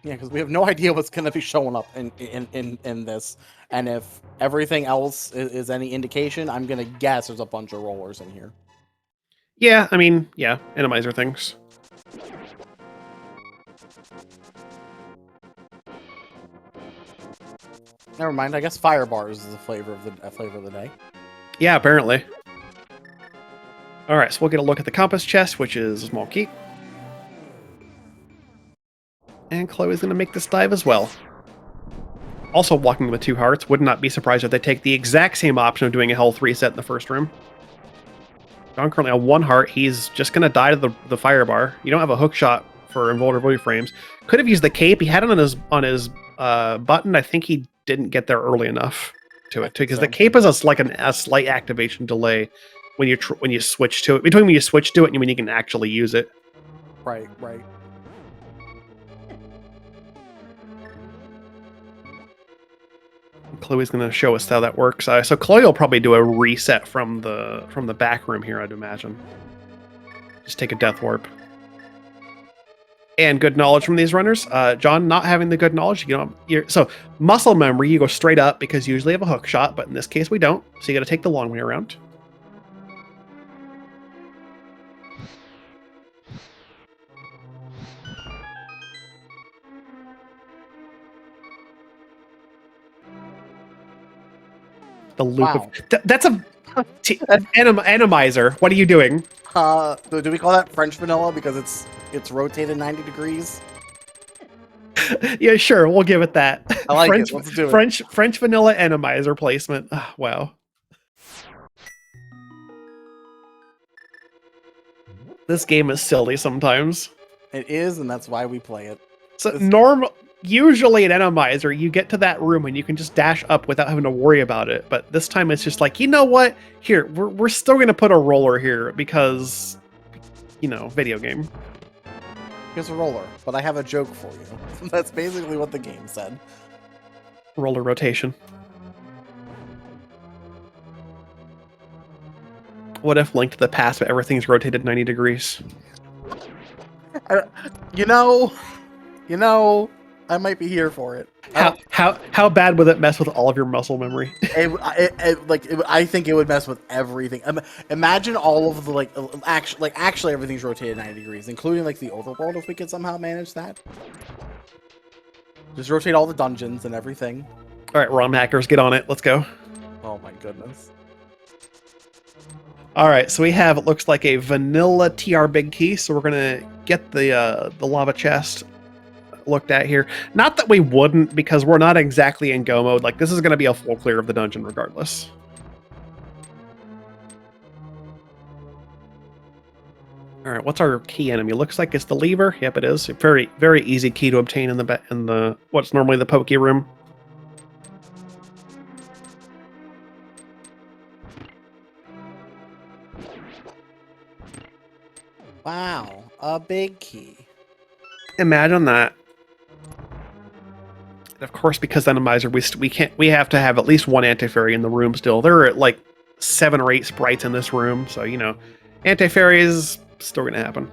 Yeah, because we have no idea what's going to be showing up in this. And if everything else is any indication, I'm going to guess there's a bunch of rollers in here.
Yeah, I mean, yeah, Randomizer things.
Never mind. I guess fire bars is a flavor of the day.
Yeah, apparently. All right, so we'll get a look at the compass chest, which is a small key. And Chloe's going to make this dive as well. Also walking with 2 hearts. Would not be surprised if they take the exact same option of doing a health reset in the first room. John currently on 1 heart. He's just going to die to the fire bar. You don't have a hook shot for invulnerability frames. Could have used the cape. He had it on his button. I think he didn't get there early enough. to
I
it too,
think
because
so.
the cape is a slight activation delay when you switch to it, between when you switch to it and when you can actually use it.
Right, right.
Chloe's going to show us how that works. So Chloe will probably do a reset from the back room here, I'd imagine. Just take a death warp. And good knowledge from these runners. John, not having the good knowledge, so muscle memory, you go straight up because you usually have a hook shot, but in this case we don't. So you got to take the long way around. The loop
Wow.
of that's a Randomizer. What are you doing?
Do we call that French vanilla because it's rotated 90 degrees?
Yeah, sure, we'll give it that.
I like
French,
it. Let's do it.
French vanilla Randomizer placement. Oh, wow. This game is silly sometimes.
It is, and that's why we play it.
So usually in Randomizer, you get to that room and you can just dash up without having to worry about it. But this time it's just like, you know what? Here, we're still going to put a roller here because, video game.
Here's a roller, but I have a joke for you. That's basically what the game said.
Roller rotation. What if Link to the Past, but everything's rotated 90 degrees?
You know, I might be here for it.
How bad would it mess with all of your muscle memory?
I think it would mess with everything. Imagine all of the actually everything's rotated 90 degrees, including like the overworld. If we could somehow manage that, just rotate all the dungeons and everything.
All right, ROM hackers, get on it. Let's go.
Oh my goodness.
All right, so we have, it looks like a vanilla TR big key. So we're gonna get the lava chest looked at here. Not that we wouldn't, because we're not exactly in go mode. Like, this is gonna be a full clear of the dungeon regardless. All right, what's our key enemy? Looks like it's the lever. Yep, it is. A very, very easy key to obtain in the what's normally the Poke room.
Wow, a big key.
Imagine that. And of course, because Randomizer, we have to have at least one anti-fairy in the room still. There are like 7 or 8 sprites in this room, so anti-fairy is still gonna happen.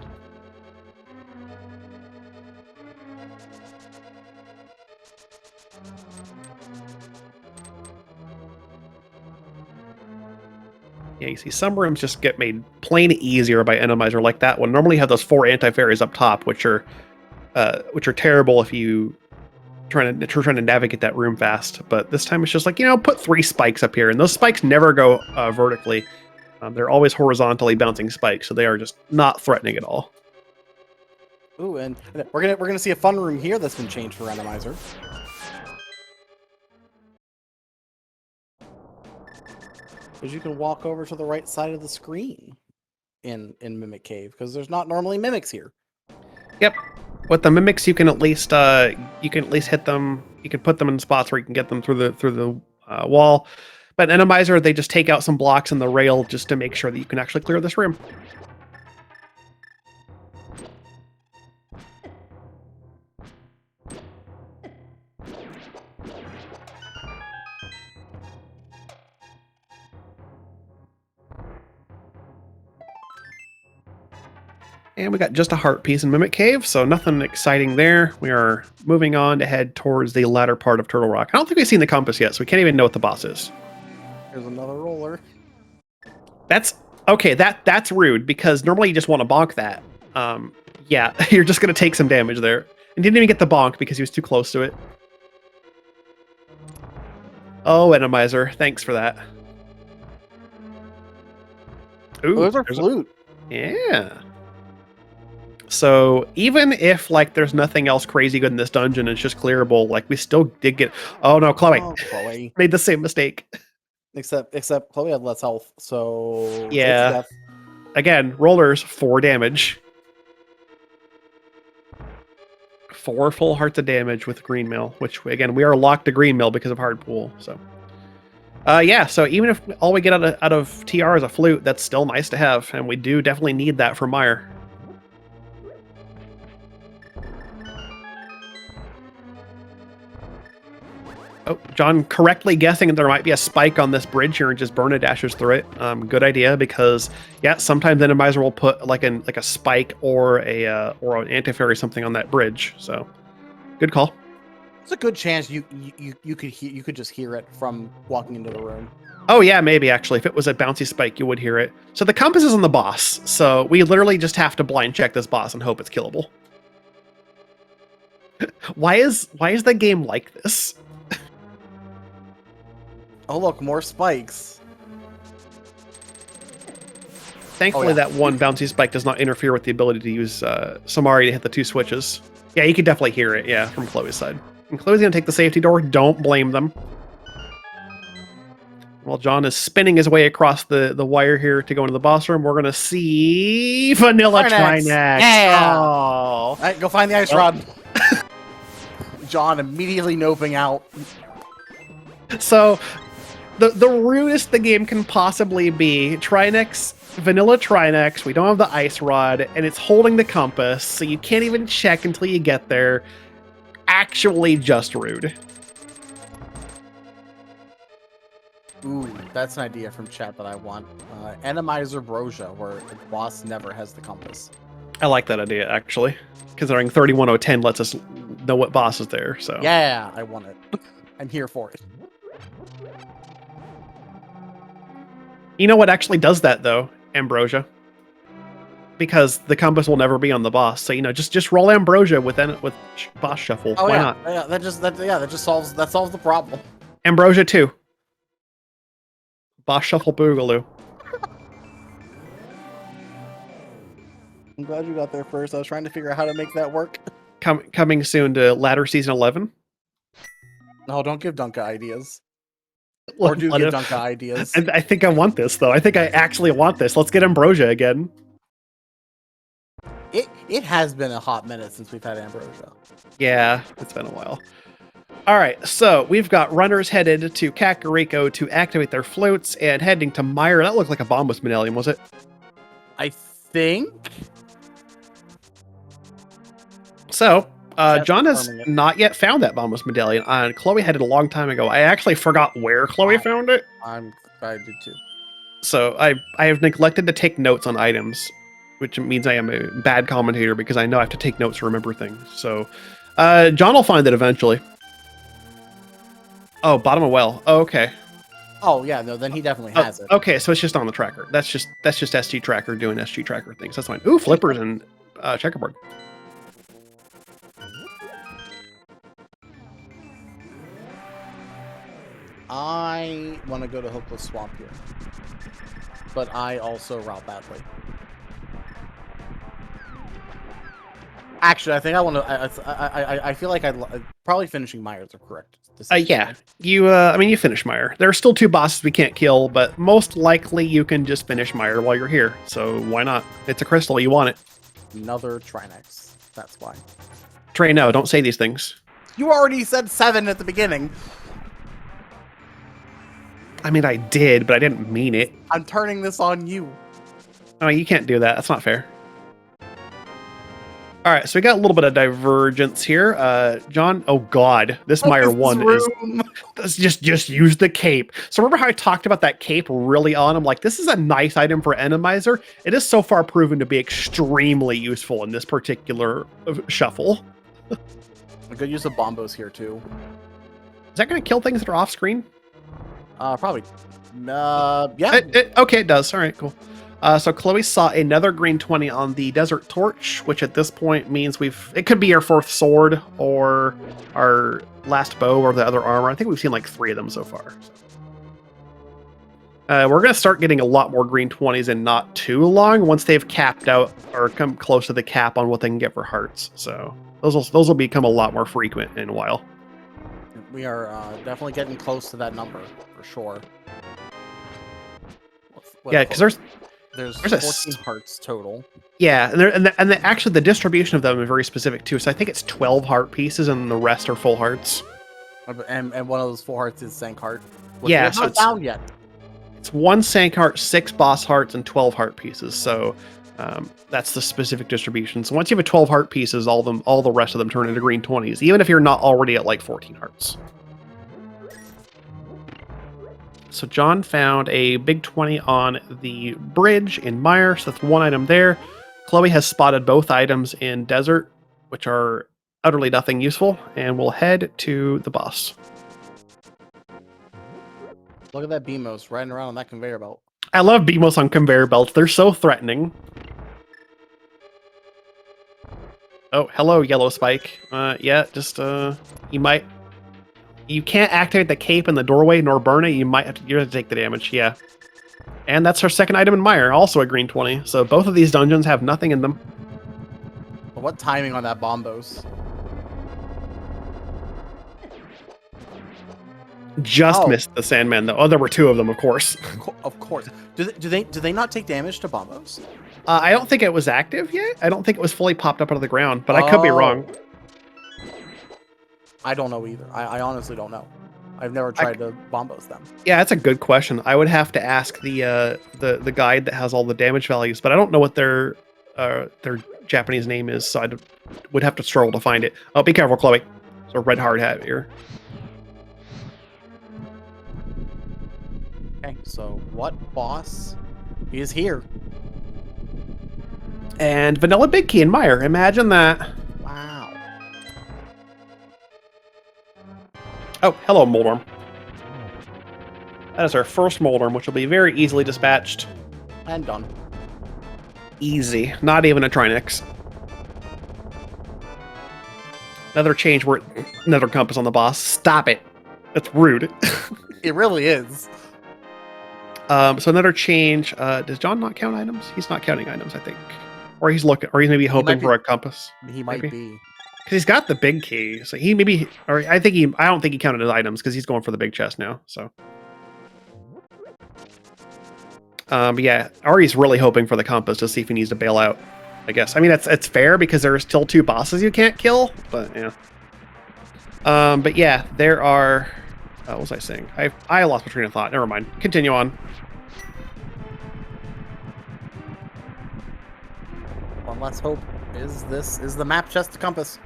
Yeah, you see some rooms just get made plain easier by Randomizer like that one. Normally you have those 4 anti-fairies up top, which are terrible if you trying to navigate that room fast. But this time it's just like, put 3 spikes up here, and those spikes never go vertically. They're always horizontally bouncing spikes, so they are just not threatening at all.
Ooh, and we're gonna see a fun room here that's been changed for Randomizer. Because you can walk over to the right side of the screen in Mimic Cave, because there's not normally mimics here.
Yep. With the mimics, you can at least hit them. You can put them in spots where you can get them through the wall. But Randomizer, they just take out some blocks in the rail just to make sure that you can actually clear this room. And we got just a heart piece in Mimic Cave, so nothing exciting there. We are moving on to head towards the latter part of Turtle Rock. I don't think we've seen the compass yet, so we can't even know what the boss is.
There's another roller.
That's okay. That's rude, because normally you just want to bonk that. Yeah, you're just gonna take some damage there. And didn't even get the bonk because he was too close to it. Oh, Randomizer, thanks for that. Ooh,
There's our flute.
Yeah. So even if there's nothing else crazy good in this dungeon, it's just clearable. We still did get. Oh no, Chloe,
Chloe
made the same mistake.
Except Chloe had less health, so
Yeah.
death.
Again, rollers 4 damage. 4 full hearts of damage with green mail, which again we are locked to green mail because of hard pool. So Yeah, so even if all we get out of TR is a flute, that's still nice to have, and we do definitely need that for Meyer. Oh, John correctly guessing that there might be a spike on this bridge here and just burn a dashes through it. Good idea, because yeah, sometimes Randomizer will put like a spike or an anti-fairy or something on that bridge. So good call.
It's a good chance you could just hear it from walking into the room.
Oh yeah, maybe actually. If it was a bouncy spike, you would hear it. So the compass is on the boss, so we literally just have to blind check this boss and hope it's killable. Why is the game like this?
Oh look, more spikes.
Thankfully, that one bouncy spike does not interfere with the ability to use Samari to hit the 2 switches. Yeah, you could definitely hear it, yeah, from Chloe's side. And Chloe's going to take the safety door. Don't blame them. While John is spinning his way across the wire here to go into the boss room, we're going to see Vanilla Trinex.
Yeah!
Oh.
All right, go find the ice rod. John immediately noping out.
So, the rudest the game can possibly be, Trinex, Vanilla Trinex, we don't have the ice rod, and it's holding the compass, so you can't even check until you get there. Actually just rude.
Ooh, that's an idea from chat that I want. Randomizer Brosia, where the boss never has the compass.
I like that idea, actually. Considering 31010 lets us know what boss is there, so...
Yeah, I want it. I'm here for it.
You know what actually does that, though? Ambrosia. Because the compass will never be on the boss, so, you know, just roll Ambrosia with boss shuffle.
Oh,
Why
yeah.
not?
Yeah, that just solves the problem.
Ambrosia 2. Boss shuffle boogaloo.
I'm glad you got there first. I was trying to figure out how to make that work.
Coming soon to Ladder Season 11.
No, don't give Dunka ideas. Or do give Dunka ideas.
I think I want this, though. I think I actually want this. Let's get Ambrosia again.
It has been a hot minute since we've had Ambrosia.
Yeah, it's been a while. All right, so we've got runners headed to Kakariko to activate their floats and heading to Meyer. That looked like a Bombus medallion, was it?
I think.
So, John has not yet found that Bombus medallion. Chloe had it a long time ago. I actually forgot where Chloe found it.
I did too.
So I have neglected to take notes on items, which means I am a bad commentator because I know I have to take notes to remember things. So, John will find it eventually. Oh, bottom of well. Oh, okay.
Oh yeah, no, then he definitely has it.
Okay, so it's just on the tracker. That's just SG Tracker doing SG Tracker things. That's fine. Ooh, flippers and checkerboard.
I want to go to Hopeless Swamp here, but I also route badly. Actually, I think I want to. I feel like probably finishing Myers are correct.
Yeah, you finish Meyer. There are still 2 bosses we can't kill, but most likely you can just finish Meyer while you're here. So why not? It's a crystal. You want it.
Another Trinex. That's why.
Trey, no, don't say these things.
You already said 7 at the beginning.
I mean, I did, but I didn't mean it.
I'm turning this on you.
Oh, you can't do that. That's not fair. All right, so we got a little bit of divergence here. John, oh god, this Meyer 1 is just use the cape. So remember how I talked about that cape really on? I'm like, this is a nice item for Randomizer. It is so far proven to be extremely useful in this particular shuffle.
A good use of bombos here too.
Is that going to kill things that are off screen?
Probably. Yeah.
Okay, it does. All right, cool. So Chloe saw another green 20 on the Desert Torch, which at this point means it could be our 4th sword or our last bow or the other armor. I think we've seen like 3 of them so far. We're going to start getting a lot more green 20s in not too long once they've capped out or come close to the cap on what they can get for hearts. So those will become a lot more frequent in a while.
We are definitely getting close to that number for sure.
Yeah, because
there's 14 hearts total.
Yeah, and actually the distribution of them is very specific too. So I think it's 12 heart pieces, and the rest are full hearts.
And one of those full hearts is Sank heart. which
Yeah,
we have
so
not found yet.
it's 1 sank heart, 6 boss hearts, and 12 heart pieces. So that's the specific distribution. So once you have 12 heart pieces, all the rest of them turn into green 20s, even if you're not already at like 14 hearts. So John found a big 20 on the bridge in Mire, so that's 1 item there. Chloe has spotted both items in Desert, which are utterly nothing useful, and we'll head to the boss.
Look at that Beamos riding around on that conveyor belt.
I love Beamos on conveyor belts. They're so threatening. Oh, hello, Yellow Spike. Yeah, just, you can't activate the cape in the doorway nor burn it. You have to take the damage, yeah. And that's our second item in Mire, also a green 20. So both of these dungeons have nothing in them.
But what timing on that Bombos?
Just missed the Sandman, though. Oh, there were 2 of them, of course.
Of course. Do they not take damage to Bombos?
I don't think it was active yet. I don't think it was fully popped up out of the ground, but I could be wrong.
I don't know either. I honestly don't know. I've never tried to Bombos them.
Yeah, that's a good question. I would have to ask the guide that has all the damage values, but I don't know what their Japanese name is, so I would have to struggle to find it. Oh, be careful, Chloe. There's a red hard hat here.
Okay, so what boss is here?
And Vanilla Big Key in Mire. Imagine that.
Wow.
Oh, hello, Moldorm. That is our first Moldorm, which will be very easily dispatched.
And done.
Easy. Not even a Trinix. Another change where another compass on the boss. Stop it. That's rude.
It really is.
So another change. Does John not count items? He's not counting items, I think. Or he's looking, or he's maybe hoping for a compass.
He might be.
Because he's got the big key. So he maybe, or I don't think he counted his items because he's going for the big chest now. So. But yeah, Ari's really hoping for the compass to see if he needs to bail out, I guess. I mean, it's fair because there are still 2 bosses you can't kill, but yeah. But yeah, there are, what was I saying? I lost my train of thought. Never mind. Continue on.
One last hope is the map chest compass.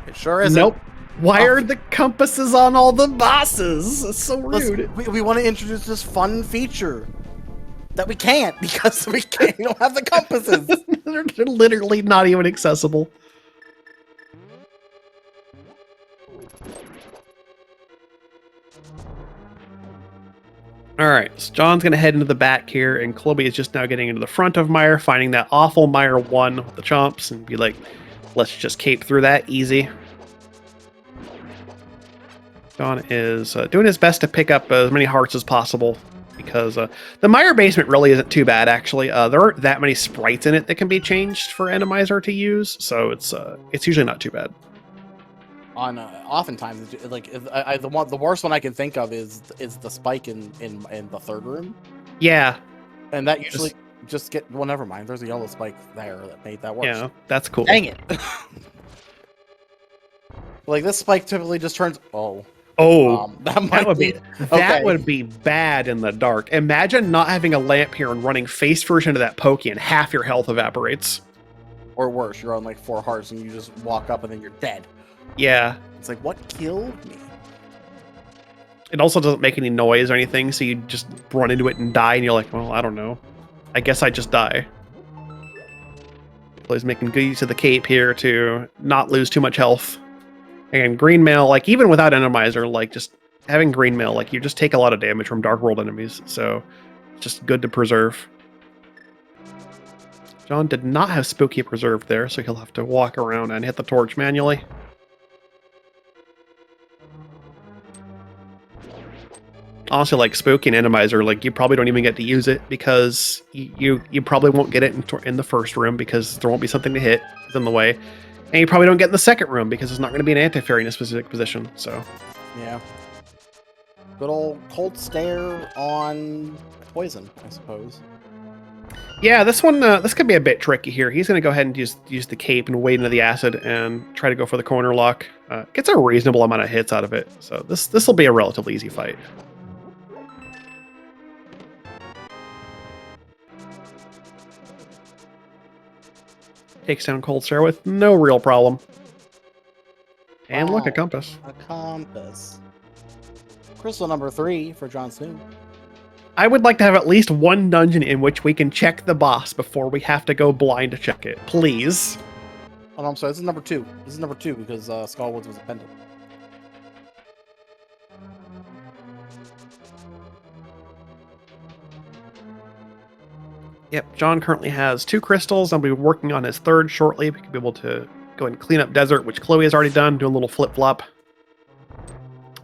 It sure isn't.
Nope. Why are the compasses on all the bosses? It's so rude.
Listen, we want to introduce this fun feature that we can't because we don't have the compasses.
They're literally not even accessible. All right, so John's going to head into the back here, and Chloe is just now getting into the front of Mire, finding that awful Mire 1 with the chomps, and be like, let's just cape through that easy. John is doing his best to pick up as many hearts as possible, because the Mire basement really isn't too bad, actually. There aren't that many sprites in it that can be changed for Randomizer to use, so it's usually not too bad.
Oftentimes, like the worst one I can think of is the spike in the 3rd room.
Yeah,
and that usually just get well. Never mind. There's a yellow spike there that made that worse.
Yeah, that's cool.
Dang it! Like this spike typically just turns. Oh,
that would be bad in the dark. Imagine not having a lamp here and running face first into that pokey, and half your health evaporates.
Or worse, you're on like 4 hearts and you just walk up and then you're dead.
Yeah.
It's like, what killed me?
It also doesn't make any noise or anything, so you just run into it and die, and you're like, well, I don't know. I guess I just die. He's making good use of the cape here to not lose too much health. And green mail, like, even without Randomizer, like, just having green mail, like, you just take a lot of damage from Dark World enemies, so it's just good to preserve. John did not have Spooky preserved there, so he'll have to walk around and hit the torch manually. Honestly, like Spooky and Randomizer, like you probably don't even get to use it because you probably won't get it in the first room because there won't be something to hit in the way, and you probably don't get in the second room because it's not going to be an anti-fairy in a specific position. So,
yeah, good old cold stare on poison, I suppose.
Yeah, this one this could be a bit tricky here. He's going to go ahead and use the cape and wade into the acid and try to go for the corner lock. Gets a reasonable amount of hits out of it, so this will be a relatively easy fight. Takes down Cold Stare with no real problem. And look, a
Wow,
compass.
a compass. Crystal number 3 for Jon Snow.
I would like to have at least one dungeon in which we can check the boss before we have to go blind to check it. Please.
Oh, no, I'm sorry. This is number 2. This is number 2 because Skullwoods was appended.
Yep, John currently has 2 crystals. I'll be working on his 3rd shortly. We can be able to go and clean up Desert, which Chloe has already done, do a little flip-flop.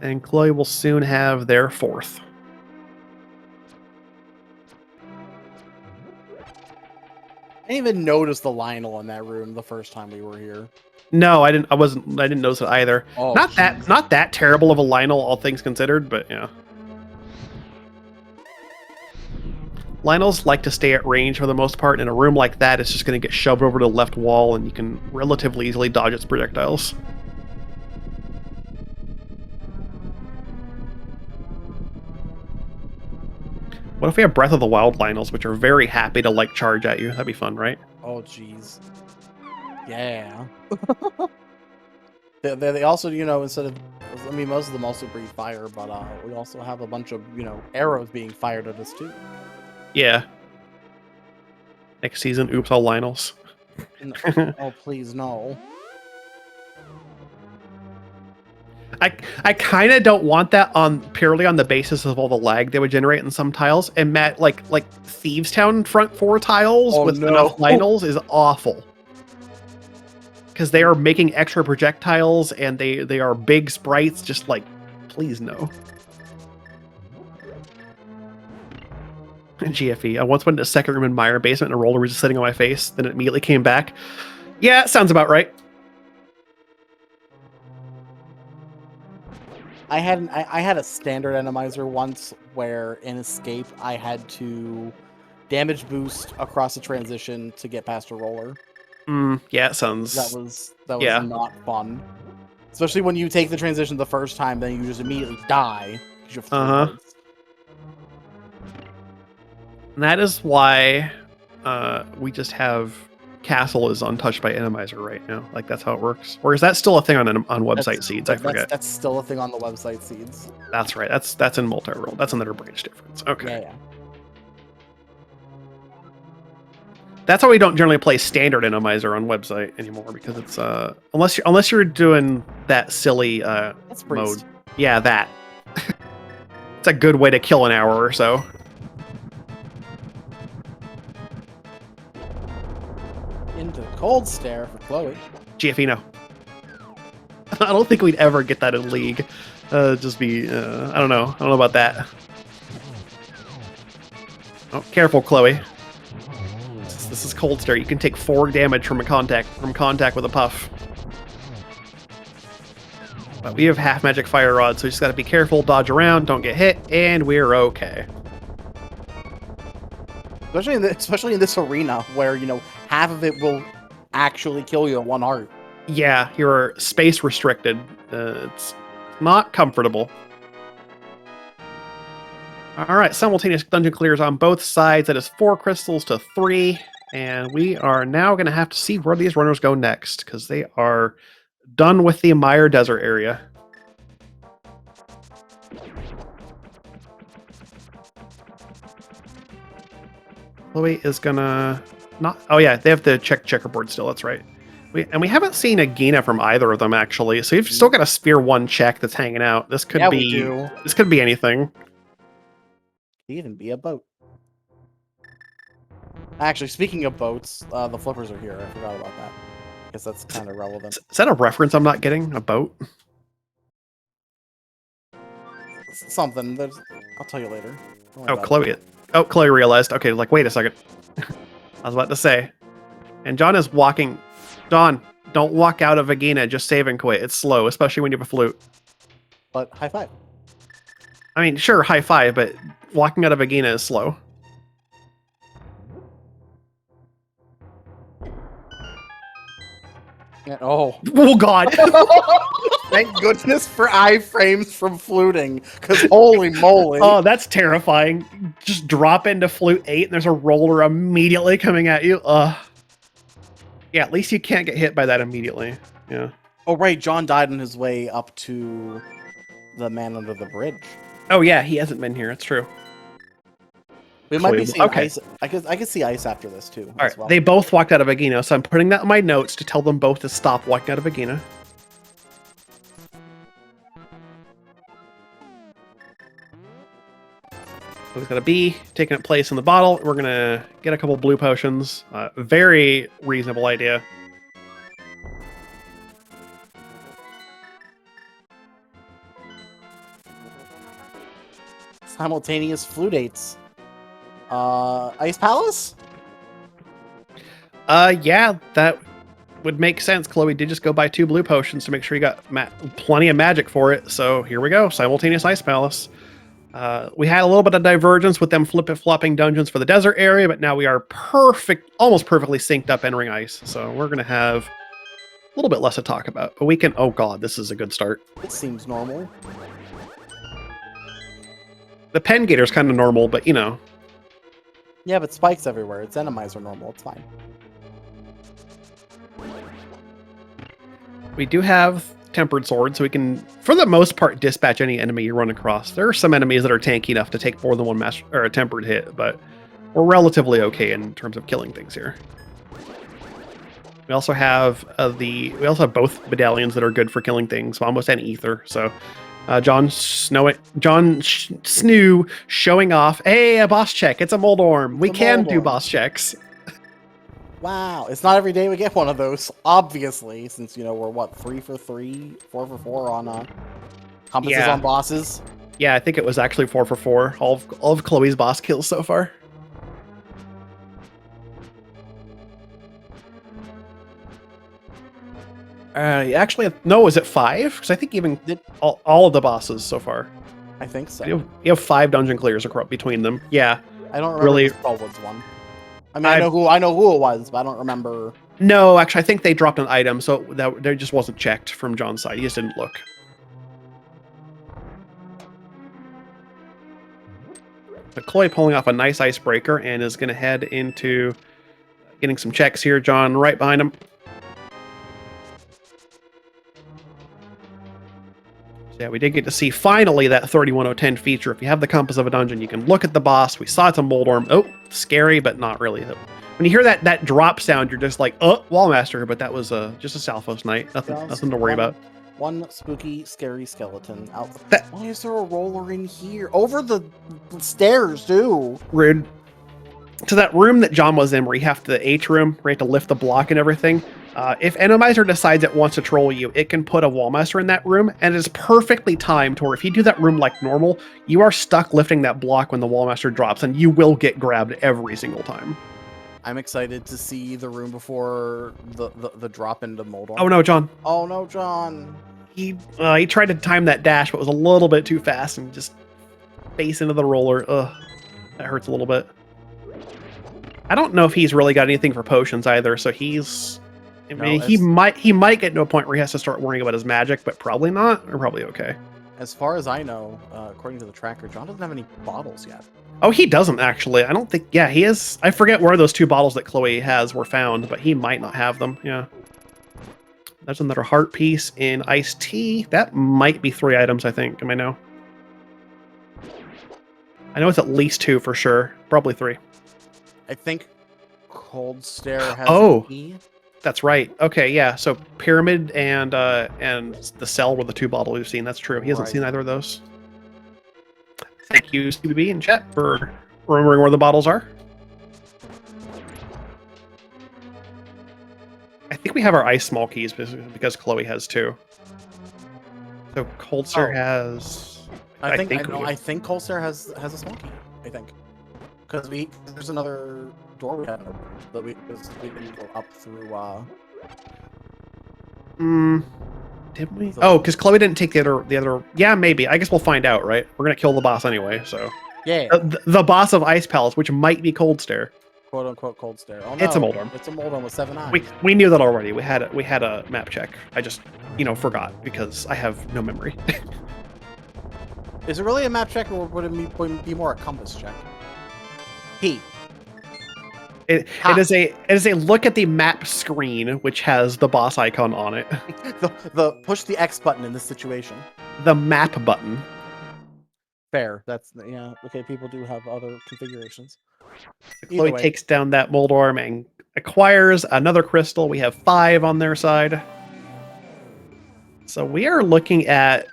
And Chloe will soon have their 4th.
I didn't even notice the Lionel in that room the first time we were here.
No, I didn't notice it either.
Oh,
not that terrible of a Lionel, all things considered, but yeah. Lionels like to stay at range for the most part. In a room like that, it's just going to get shoved over to the left wall, and you can relatively easily dodge its projectiles. What if we have Breath of the Wild Lionels, which are very happy to, like, charge at you? That'd be fun, right?
Oh, jeez. Yeah. they also, you know, instead of... I mean, most of them also breathe fire, but we also have a bunch of, you know, arrows being fired at us, too.
Yeah. Next season, oops, all Lionels.
No. Oh, please, no.
I kind of don't want that on purely on the basis of all the lag they would generate in some tiles. And Matt, like Thieves Town front 4 tiles with enough Lionels is awful. Because they are making extra projectiles and they are big sprites. Just like, please no. GFE. I once went into a second room in Meyer basement and a roller was just sitting on my face. Then it immediately came back. Yeah, sounds about right.
I had a standard Randomizer once where in Escape I had to damage boost across a transition to get past a roller.
Yeah, it sounds...
That was
yeah.
not fun. Especially when you take the transition the first time, then you just immediately die. You have 3 hearts.
And that is why we just have Castle is untouched by Randomizer right now. Like, that's how it works. Or is that still a thing on website seeds? I forget.
That's still a thing on the website seeds.
That's right. That's in multi-world. That's another branch difference. Okay.
Yeah.
That's why we don't generally play standard Randomizer on website anymore, because it's unless you're doing that silly mode. Yeah, that. It's a good way to kill an hour or so.
Into Cold Stare for Chloe.
GFE, no. I don't think we'd ever get that in League. Just be, I don't know. I don't know about that. Oh, careful, Chloe. This is Cold Stare. You can take 4 damage from contact with a puff. But we have half magic fire rod, so you just gotta be careful, dodge around, don't get hit, and we're okay.
Especially in this arena where, you know, half of it will actually kill you at 1 heart.
Yeah, you're space restricted. It's not comfortable. Alright, simultaneous dungeon clears on both sides. That is 4 crystals to 3. And we are now going to have to see where these runners go next, because they are done with the Meyer Desert area. Chloe is gonna not... Oh yeah, they have the checkerboard still, that's right. We haven't seen a Gina from either of them, actually, so you've still got a Sphere 1 check that's hanging out. This could be... This could be anything.
Could even be a boat. Actually, speaking of boats, the flippers are here. I forgot about that. I guess that's kind of relevant.
Is that a reference I'm not getting? A boat?
Something. I'll tell you later.
Oh, Chloe. Oh, Chloe realized. Okay, like, wait a second. I was about to say. And John is walking... John, don't walk out of Vagina. Just save and quit. It's slow, especially when you have a flute.
But high five.
I mean, sure, high five, but walking out of Vagina is slow.
Oh.
Oh, God.
Thank goodness for iframes from fluting, because holy moly.
Oh, that's terrifying. Just drop into flute 8 and there's a roller immediately coming at you. Ugh. Yeah, at least you can't get hit by that immediately. Yeah.
Oh, right. John died on his way up to the man under the bridge.
Oh yeah, he hasn't been here. It's true.
We might be seeing
Okay.
ice. I could see ice after this too.
All
As
right.
well.
They both walked out of Agino, so I'm putting that in my notes to tell them both to stop walking out of Agino. We've got a B taking up place in the bottle. We're gonna get a couple blue potions. Very reasonable idea.
Simultaneous flu dates. Ice Palace?
Yeah, that would make sense. Chloe did just go buy 2 blue potions to make sure you got plenty of magic for it. So here we go, simultaneous Ice Palace. We had a little bit of divergence with them flopping dungeons for the desert area, but now we are almost perfectly synced up entering ice. So we're gonna have a little bit less to talk about, but we can. Oh god, this is a good start.
It seems normal.
The Pen Gator's kind of normal, but you know.
Yeah, but spikes everywhere. Its enemies are normal. It's fine.
We do have Tempered Sword, so we can, for the most part, dispatch any enemy you run across. There are some enemies that are tanky enough to take more than one a tempered hit, but we're relatively okay in terms of killing things here. We also have both medallions that are good for killing things, Bombos and Ether. So John Snoo showing off. Hey, a boss check. It's a Moldorm. We can do boss checks.
Wow, it's not every day we get one of those, obviously, since, you know, we're, what, 3 for 3, 4 for 4 on compasses on bosses?
Yeah, I think it was actually 4 for 4, all of Chloe's boss kills so far. Actually, no, was it 5? Because I think even all of the bosses so far.
I think so.
You have 5 dungeon clears between them. Yeah.
I don't remember the Spellwoods one. I mean, I know who it was, but I don't remember.
No, actually, I think they dropped an item, so that there just wasn't checked from John's side. He just didn't look. But Chloe pulling off a nice icebreaker and is going to head into getting some checks here. John right behind him. So yeah, we did get to see finally that 31010 feature. If you have the compass of a dungeon, you can look at the boss. We saw it's a Moldorm. Oh, scary, but not really. When you hear that drop sound, you're just like, oh, Wallmaster, but that was just a Salphos Knight. Nothing to worry about.
One spooky, scary skeleton out. Why is there a roller in here? Over the stairs, too.
Rude. To that room that John was in, where you have the H room, where you have to lift the block and everything. If Randomizer decides it wants to troll you, it can put a Wallmaster in that room, and it is perfectly timed to where if you do that room like normal, you are stuck lifting that block when the Wallmaster drops, and you will get grabbed every single time.
I'm excited to see the room before the drop into Moldorm.
Oh no, John.
Oh no, John.
He tried to time that dash, but was a little bit too fast and just face into the roller. Ugh, that hurts a little bit. I don't know if he's really got anything for potions either, so he's... I mean, he might get to a point where he has to start worrying about his magic, but probably not. We're probably okay.
As far as I know, according to the tracker, John doesn't have any bottles yet.
Oh, he doesn't actually. I don't think... Yeah, he is... I forget where those 2 bottles that Chloe has were found, but he might not have them. Yeah. There's another heart piece in iced tea. That might be 3 items, I think. Am I know? I know it's at least 2 for sure. Probably 3.
I think Cold Stare has a key.
That's right. Okay, yeah. So Pyramid and the Cell were the 2 bottles we've seen. That's true. He hasn't seen either of those. Thank you, CBB in chat, for remembering where the bottles are. I think we have our ice small keys because Chloe has 2. So Cold Stare has...
I think Cold Stare has a small key. I think. Because there's another door we have that we can go up through.
Did we? Oh, because Chloe didn't take the other. Yeah, maybe. I guess we'll find out, right? We're gonna kill the boss anyway, so.
Yeah.
The boss of Ice Palace, which might be Cold Stare.
Quote unquote Cold Stare. Oh no,
it's a Moldorm.
It's a Moldorm with 7 eyes.
We knew that already. We had a map check. I just forgot because I have no memory.
Is it really a map check, or would it be more a compass check? P.
It is a look at the map screen, which has the boss icon on it.
The push the X button in this situation.
The map button.
Fair. That's yeah. Okay, people do have other configurations.
Chloe takes down that Moldorm and acquires another crystal. We have 5 on their side. So we are looking at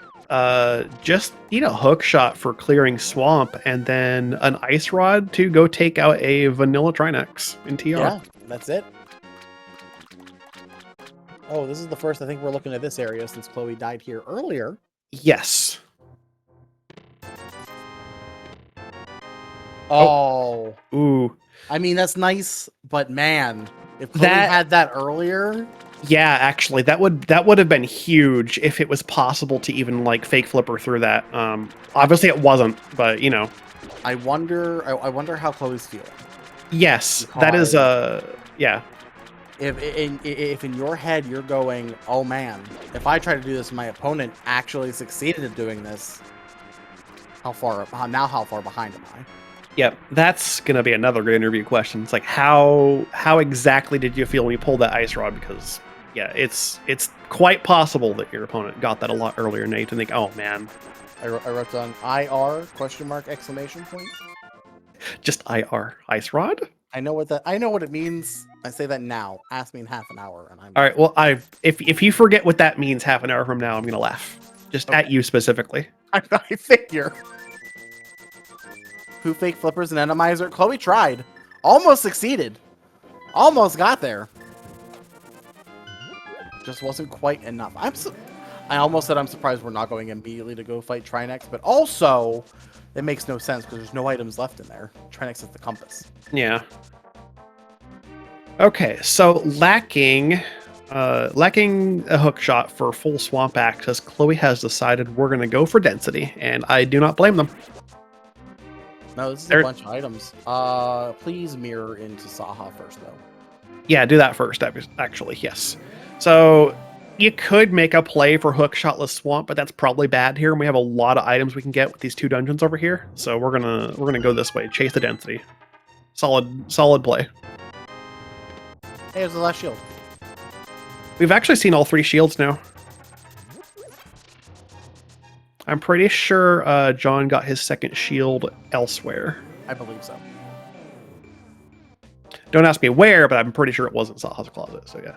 just need a hook shot for clearing swamp, and then an ice rod to go take out a vanilla Trinex in TR.
Yeah, that's it. Oh, this is the first I think we're looking at this area since Chloe died here earlier.
Yes.
Oh.
Ooh.
I mean, that's nice, but man, if Chloe had that earlier.
Yeah, actually, that would have been huge if it was possible to even like fake flipper through that. Obviously it wasn't, but you know.
I wonder how Chloe's feeling.
Yes, that is yeah.
If in your head you're going, oh man, if I try to do this and my opponent actually succeeded at doing this, how far behind am I?
Yep, that's gonna be another good interview question. It's like how exactly did you feel when you pulled that ice rod? Because yeah, it's quite possible that your opponent got that a lot earlier, Nate, and think, oh man.
I wrote down IR question mark exclamation point.
Just IR ice rod.
I know what it means. I say that now. Ask me in half an hour, and I'm
all right. Well, if you forget what that means half an hour from now, I'm gonna laugh. Just at you specifically.
I figure. Who fake flippers and Randomizer? Chloe tried. Almost succeeded. Almost got there. Just wasn't quite enough. I almost said I'm surprised we're not going immediately to go fight Trinex, but also it makes no sense because there's no items left in there. Trinex is the compass.
Yeah. Okay, so lacking a hook shot for full swamp access, Chloe has decided we're going to go for density, and I do not blame them.
No, this is a bunch of items. Please mirror into Saha first, though.
Yeah, do that first, actually, yes. So you could make a play for hook shotless swamp, but that's probably bad here, and we have a lot of items we can get with these 2 dungeons over here. So we're gonna go this way, chase the density. Solid play.
Hey, there's the last shield.
We've actually seen all 3 shields now. I'm pretty sure John got his second shield elsewhere.
I believe so.
Don't ask me where, but I'm pretty sure it wasn't Saha's closet, so yeah.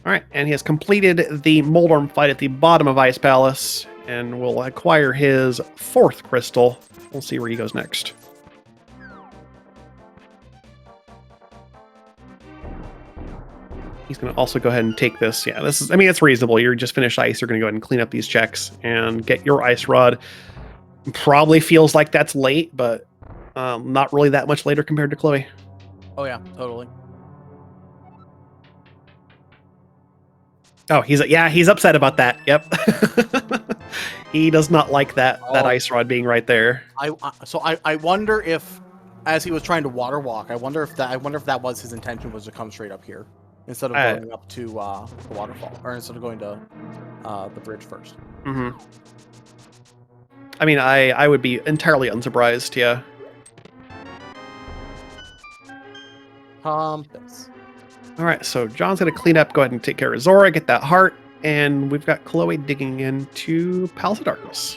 Alright, and he has completed the Moldorm fight at the bottom of Ice Palace, and will acquire his 4th crystal. We'll see where he goes next. He's going to also go ahead and take this. Yeah, this is, I mean, it's reasonable. You're just finished ice. You're going to go ahead and clean up these checks and get your ice rod. Probably feels like that's late, but not really that much later compared to Chloe.
Oh, yeah, totally.
Oh, he's upset about that. Yep. He does not like that ice rod being right there.
I wonder if, as he was trying to water walk, I wonder if that was his intention, was to come straight up here instead of going up to the waterfall, or instead of going to the bridge first.
Mm-hmm. I mean, I would be entirely unsurprised. Yeah.
Compass.
All right, so John's going to clean up, go ahead and take care of Zora, get that heart, and we've got Chloe digging into Palace of Darkness.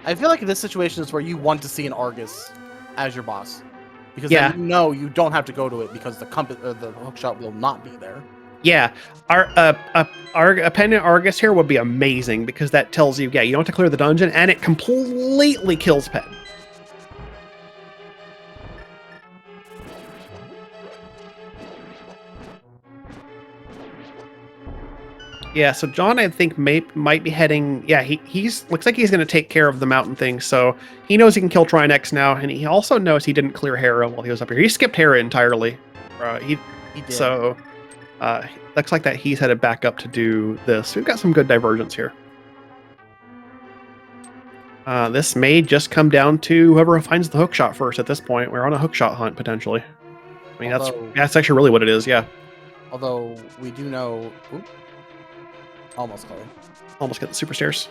I feel like in this situation is where you want to see an Argus as your boss, because then you know you don't have to go to it because the compass or the hookshot will not be there.
Yeah, our Appendant Argus here would be amazing because that tells you, you don't have to clear the dungeon, and it completely kills Pen. Yeah, so John, I think, might be heading. Yeah, he's looks like he's going to take care of the mountain thing. So he knows he can kill Trinex now, and he also knows he didn't clear Hera while he was up here. He skipped Hera entirely. He did. So looks like that he's headed back up to do this. We've got some good divergence here. This may just come down to whoever finds the hookshot first. At this point, we're on a hookshot hunt potentially. I mean, that's actually really what it is. Yeah.
Although we do know. Almost, Chloe.
Almost get the super stairs.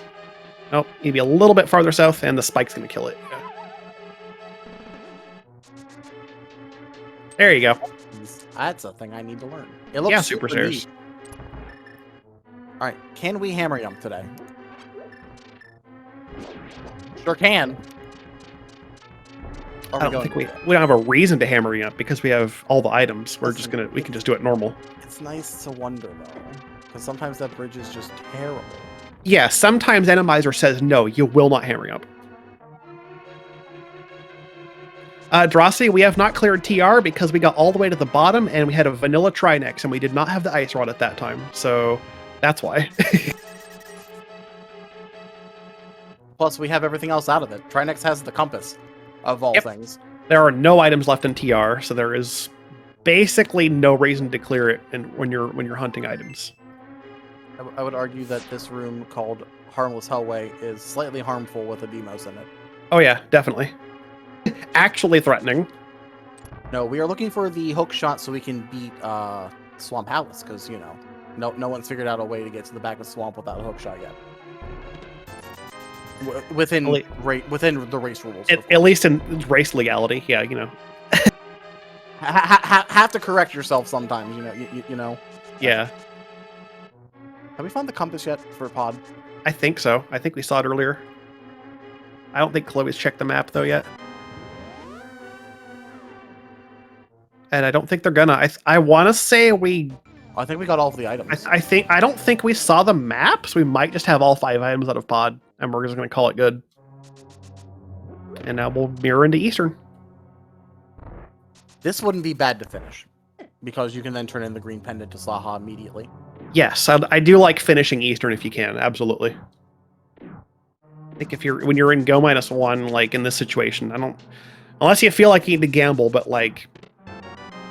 Nope, maybe a little bit farther south, and the spike's going to kill it. Yeah. There you go.
That's a thing I need to learn. It looks
Yeah, super stairs.
neat. All right, can we hammer jump today? Sure can.
I don't think we don't have a reason to hammer you up because we have all the items. We can just do it normal.
It's nice to wonder though, because sometimes that bridge is just terrible.
Yeah, sometimes Randomizer says no, you will not hammer up. Drossi, we have not cleared TR because we got all the way to the bottom and we had a vanilla Trinex and we did not have the ice rod at that time, so that's why.
Plus, we have everything else out of it. Trinex has the compass, of all things.
There are no items left in TR, so there is basically no reason to clear it when you're hunting items.
I would argue that this room called Harmless Hellway is slightly harmful with a Demos in it.
Oh yeah, definitely. Actually threatening.
No, we are looking for the hook shot so we can beat Swamp Palace, because, you know, no one's figured out a way to get to the back of Swamp without a hook shot yet. Within the race rules.
At least in race legality, yeah, you know.
Have to correct yourself sometimes, you know.
Yeah.
Have we found the compass yet for Pod?
I think so. I think we saw it earlier. I don't think Chloe's checked the map though yet. And I don't think they're gonna. I want to say we.
I think we got all of the items.
I don't think we saw the map, so we might just have all 5 items out of Pod, and we're just gonna call it good. And now we'll mirror into Eastern.
This wouldn't be bad to finish, because you can then turn in the green pendant to Slaha immediately.
Yes, I do like finishing Eastern if you can, absolutely. I think when you're in go -1, like in this situation, unless you feel like you need to gamble, but like,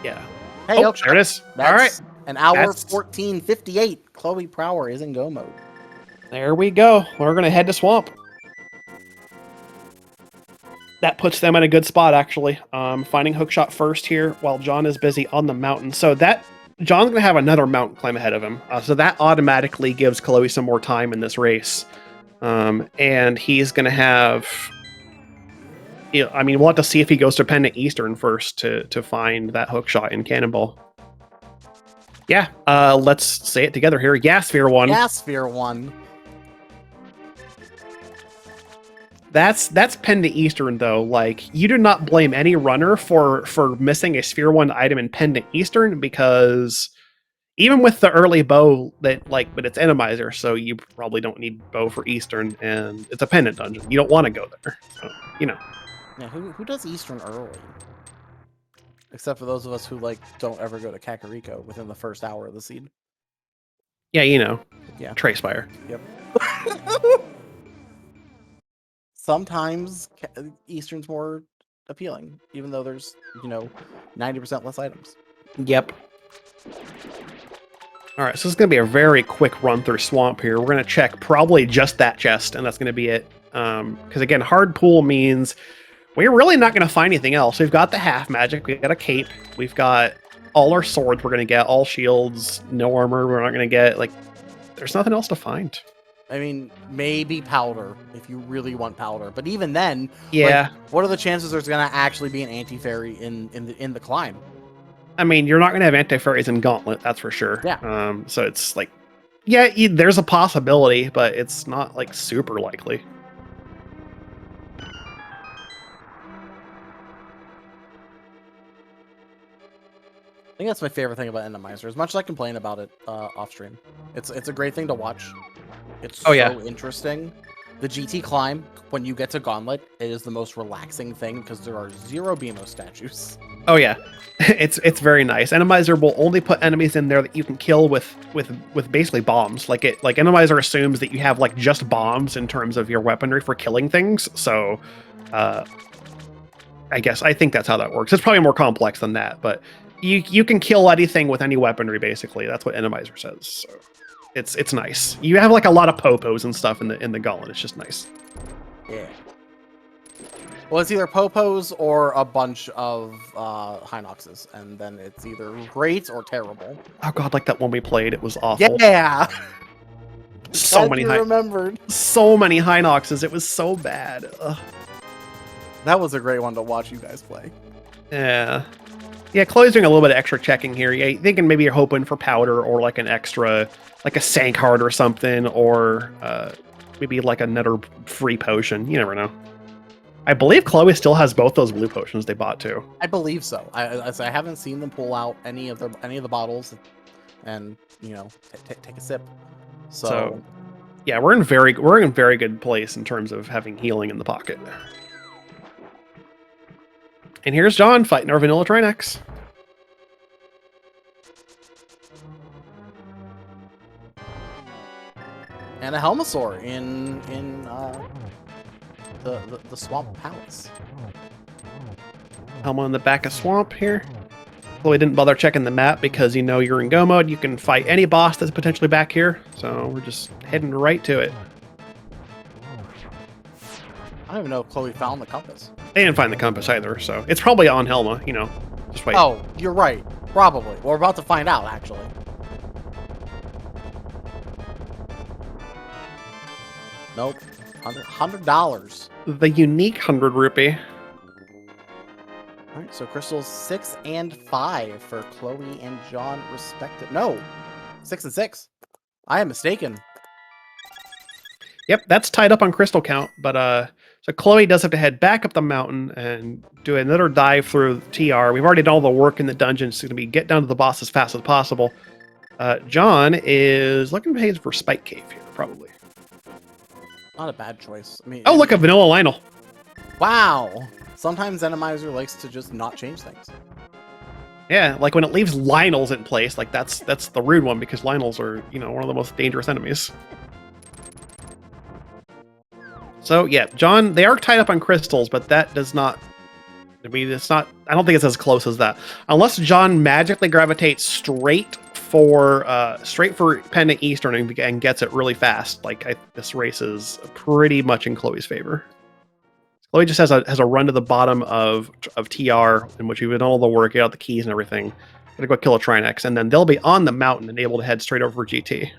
yeah.
Hey,
oh, there it is. All right.
An hour 14:58. Chloe Prower is in go mode.
There we go. We're gonna head to Swamp. That puts them in a good spot, actually. Finding hookshot first here, while John is busy on the mountain. So that John's gonna have another mountain climb ahead of him. So that automatically gives Chloe some more time in this race. And he's gonna have. You know, I mean, we'll have to see if he goes to Pendant Eastern first to find that hookshot in Cannonball. Yeah, let's say it together here. Sphere 1.
Sphere 1.
That's Pendant Eastern though. Like, you do not blame any runner for missing a Sphere 1 item in Pendant Eastern, because even with the early bow but it's Randomizer, so you probably don't need bow for Eastern, and it's a pendant dungeon. You don't want to go there. So, you know.
Yeah, who does Eastern early? Except for those of us who don't ever go to Kakariko within the first hour of the seed.
Yeah, you know.
Yeah.
Tracefire.
Yep. Sometimes Eastern's more appealing, even though there's 90% less items.
Yep. All right, so this is going to be a very quick run through Swamp here. We're going to check probably just that chest, and that's going to be it. Because again, hard pull means we're really not going to find anything else. We've got the half magic, we've got a cape, we've got all our swords we're going to get, all shields, no armor we're not going to get. There's nothing else to find.
I mean, maybe powder, if you really want powder. But even then,
yeah.
What are the chances there's going to actually be an anti-fairy in the climb?
I mean, you're not going to have anti-fairies in Gauntlet, that's for sure.
Yeah.
So it's there's a possibility, but it's not super likely.
I think that's my favorite thing about Randomizer. As much as I complain about it off stream, it's a great thing to watch. It's so interesting. The GT climb, when you get to Gauntlet, it is the most relaxing thing because there are 0 BMO statues.
Oh yeah, it's very nice. Randomizer will only put enemies in there that you can kill with basically bombs. Randomizer assumes that you have just bombs in terms of your weaponry for killing things. So, I think that's how that works. It's probably more complex than that, but you can kill anything with any weaponry. Basically, that's what Randomizer says. So. It's nice. You have a lot of popos and stuff in the Gauntlet. It's just nice.
Yeah. Well, it's either popos or a bunch of Hinoxes, and then it's either great or terrible.
Oh god, that one we played, it was awful.
Yeah.
So many Hinoxes. It was so bad. Ugh.
That was a great one to watch you guys play.
Yeah. Yeah, Chloe's doing a little bit of extra checking here. Yeah, thinking maybe you're hoping for powder or like an extra, like a sank heart or something, or maybe like another free potion. You never know. I believe Chloe still has both those blue potions they bought too.
I believe so. I haven't seen them pull out any of the bottles, and you know, take a sip.
So yeah, we're in very good place in terms of having healing in the pocket. And here's John fighting our vanilla Trinex.
And a Helmasaur in the Swamp Palace.
Helma in the back of Swamp here. Chloe didn't bother checking the map because you know you're in go mode. You can fight any boss that's potentially back here. So we're just heading right to it.
I don't even know if Chloe found the compass.
They didn't find the compass either, so it's probably on Helma, you know. Just wait.
Oh, you're right. Probably. We're about to find out, actually. Nope. $100.
The unique 100 rupee.
All right, so crystals 6 and 5 for Chloe and John, respective. No, 6 and 6. I am mistaken.
Yep, that's tied up on crystal count, but so Chloe does have to head back up the mountain and do another dive through TR. We've already done all the work in the dungeon, so it's going to be get down to the boss as fast as possible. John is looking for Spike Cave here, probably.
Not a bad choice. I mean,
Oh, look, a vanilla Lionel.
Wow. Sometimes Randomizer likes to just not change things.
Yeah, like when it leaves Lionels in place, like that's the rude one because Lionels are, you know, one of the most dangerous enemies. So yeah, John, they are tied up on crystals, but that does not. I mean, it's not. I don't think it's as close as that, unless John magically gravitates straight for Pendant Eastern and gets it really fast. Like this race is pretty much in Chloe's favor. Chloe just has a run to the bottom of TR in which we've done all the work, get out the keys and everything. Gonna go kill a Trinex, and then they'll be on the mountain and able to head straight over for GT.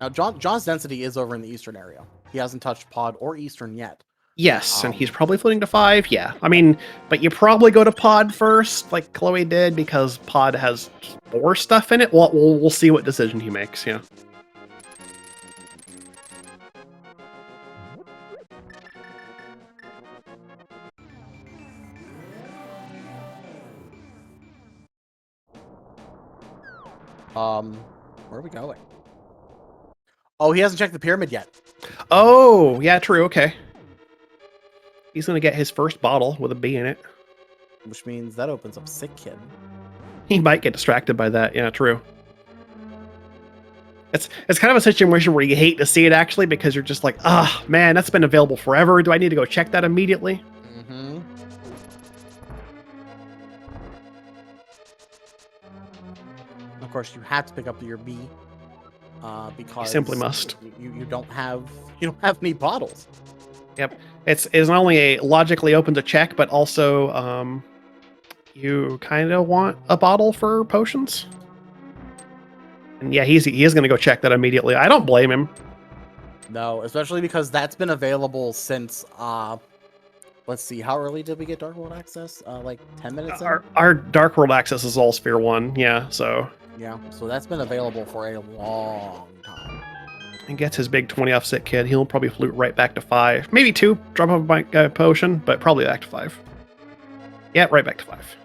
Now, John's density is over in the eastern area. He hasn't touched Pod or Eastern yet.
Yes, and he's probably floating to 5. Yeah, I mean, but you probably go to Pod first, like Chloe did, because Pod has more stuff in it. Well, we'll see what decision he makes. Yeah.
Where are we going? Oh, he hasn't checked the pyramid yet.
Oh, yeah, true. Okay. He's gonna get his first bottle with a B in it.
Which means that opens up Sick Kid.
He might get distracted by that. Yeah, true. It's kind of a situation where you hate to see it actually because you're just like, ah, man, that's been available forever. Do I need to go check that immediately?
Mm-hmm. Of course, you have to pick up your B because
You simply must.
You don't have any bottles.
Yep. It's not only a logically open to check, but also you kind of want a bottle for potions. And yeah, he is going to go check that immediately. I don't blame him.
No, especially because that's been available since let's see, how early did we get Dark World access? Like 10 minutes in?
Our Dark World access is all Sphere 1. Yeah, so
yeah, so that's been available for a long time.
And gets his big 20 off Sick Kid. He'll probably flute right back to 5. Maybe 2. Drop off a potion, but probably back to 5. Yeah, right back to 5.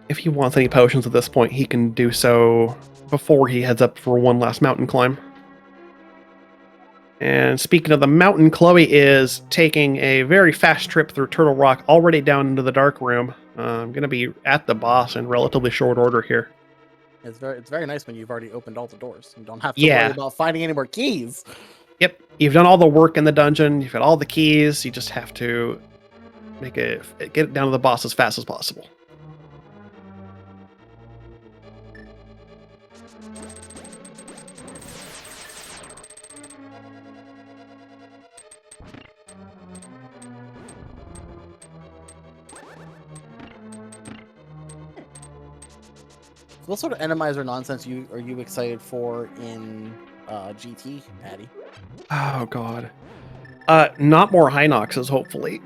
If he wants any potions at this point, he can do so before he heads up for one last mountain climb. And speaking of the mountain, Chloe is taking a very fast trip through Turtle Rock, already down into the dark room. I'm going to be at the boss in relatively short order here.
It's very nice when you've already opened all the doors. You don't have to worry about finding any more keys.
Yep, you've done all the work in the dungeon. You've got all the keys. You just have to get it down to the boss as fast as possible.
What sort of Randomizer nonsense are you excited for in GT, Patty?
Oh god. Not more Hinoxes, hopefully.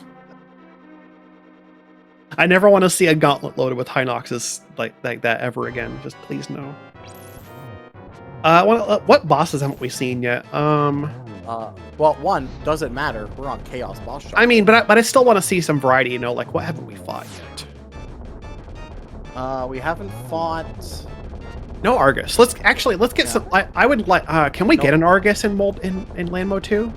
I never want to see a gauntlet loaded with Hinoxes like that ever again. Just please no. What bosses haven't we seen yet?
Well, one, doesn't matter. We're on Chaos boss shop.
I mean, but I still want to see some variety. You know, like what haven't we fought yet?
We haven't fought.
No Argus. Let's get some. I would like. Can we get an Argus in Land Mode 2?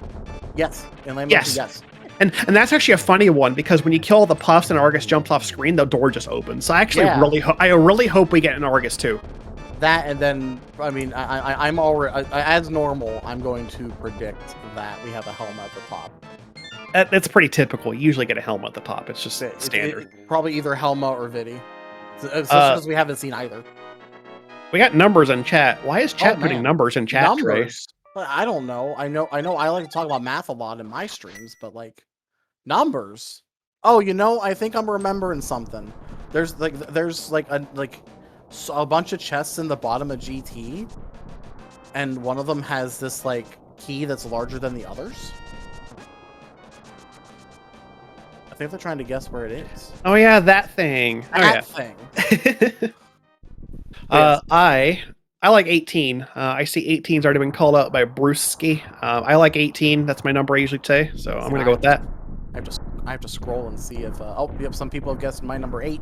Yes, in Land Mode 2, yes.
And that's actually a funny one because when you kill the puffs and Argus jumps off screen, the door just opens. So I actually really hope we get an Argus too.
That, and then I mean I'm already as normal. I'm going to predict that we have a helm at the top.
That's pretty typical. You usually get a helm at the top. It's just standard.
Probably either Helma or Vidi. Because we haven't seen either.
We got numbers in chat. Why is chat putting numbers in chat?
Numbers? I don't know. I know. I like to talk about math a lot in my streams, but like numbers. Oh, you know, I think I'm remembering something. There's a bunch of chests in the bottom of GT, and one of them has this like key that's larger than the others. I think they're trying to guess where it is.
Oh yeah, that thing.
That thing.
Yes. I like 18. I see 18's already been called out by Brewski. I like 18. That's my number I usually say, so I'm gonna go with that.
I have to scroll and see if yep, some people have guessed my number 8.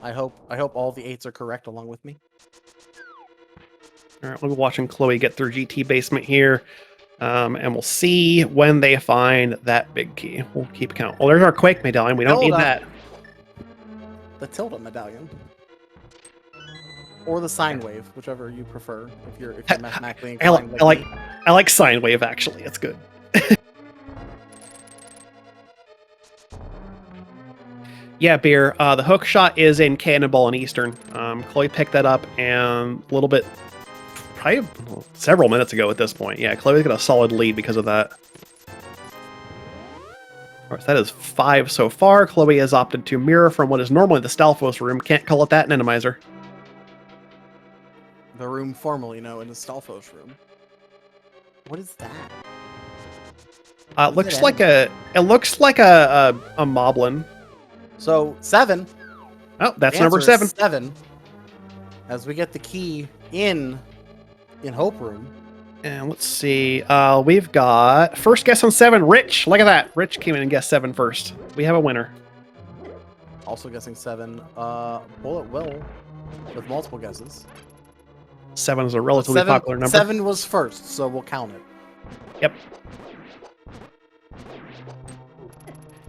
I hope all the 8s are correct along with me.
All right, we'll be watching Chloe get through GT basement here, and we'll see when they find that big key. We'll keep count. Well, there's our Quake medallion. We don't need that.
The Tilda medallion, or the sine wave, whichever you prefer. If you're mathematically inclined.
I like sine wave actually. It's good. Yeah, Beer. The hook shot is in Cannonball and Eastern. Chloe picked that up and a little bit, probably several minutes ago at this point. Yeah, Chloe's got a solid lead because of that. Of course, that is 5 so far. Chloe has opted to mirror from what is normally the Stalfos room. Can't call it that in Randomizer.
The room formerly known as Stalfos room. What is that?
It looks like a moblin.
So 7.
Oh, that's number 7.
7. As we get the key in Hope Room.
And let's see. We've got first guess on 7. Rich, look at that. Rich came in and guessed 7 first. We have a winner.
Also guessing 7. Bullet Will with multiple guesses.
7 is a relatively popular number.
7 was first, so we'll count it.
Yep.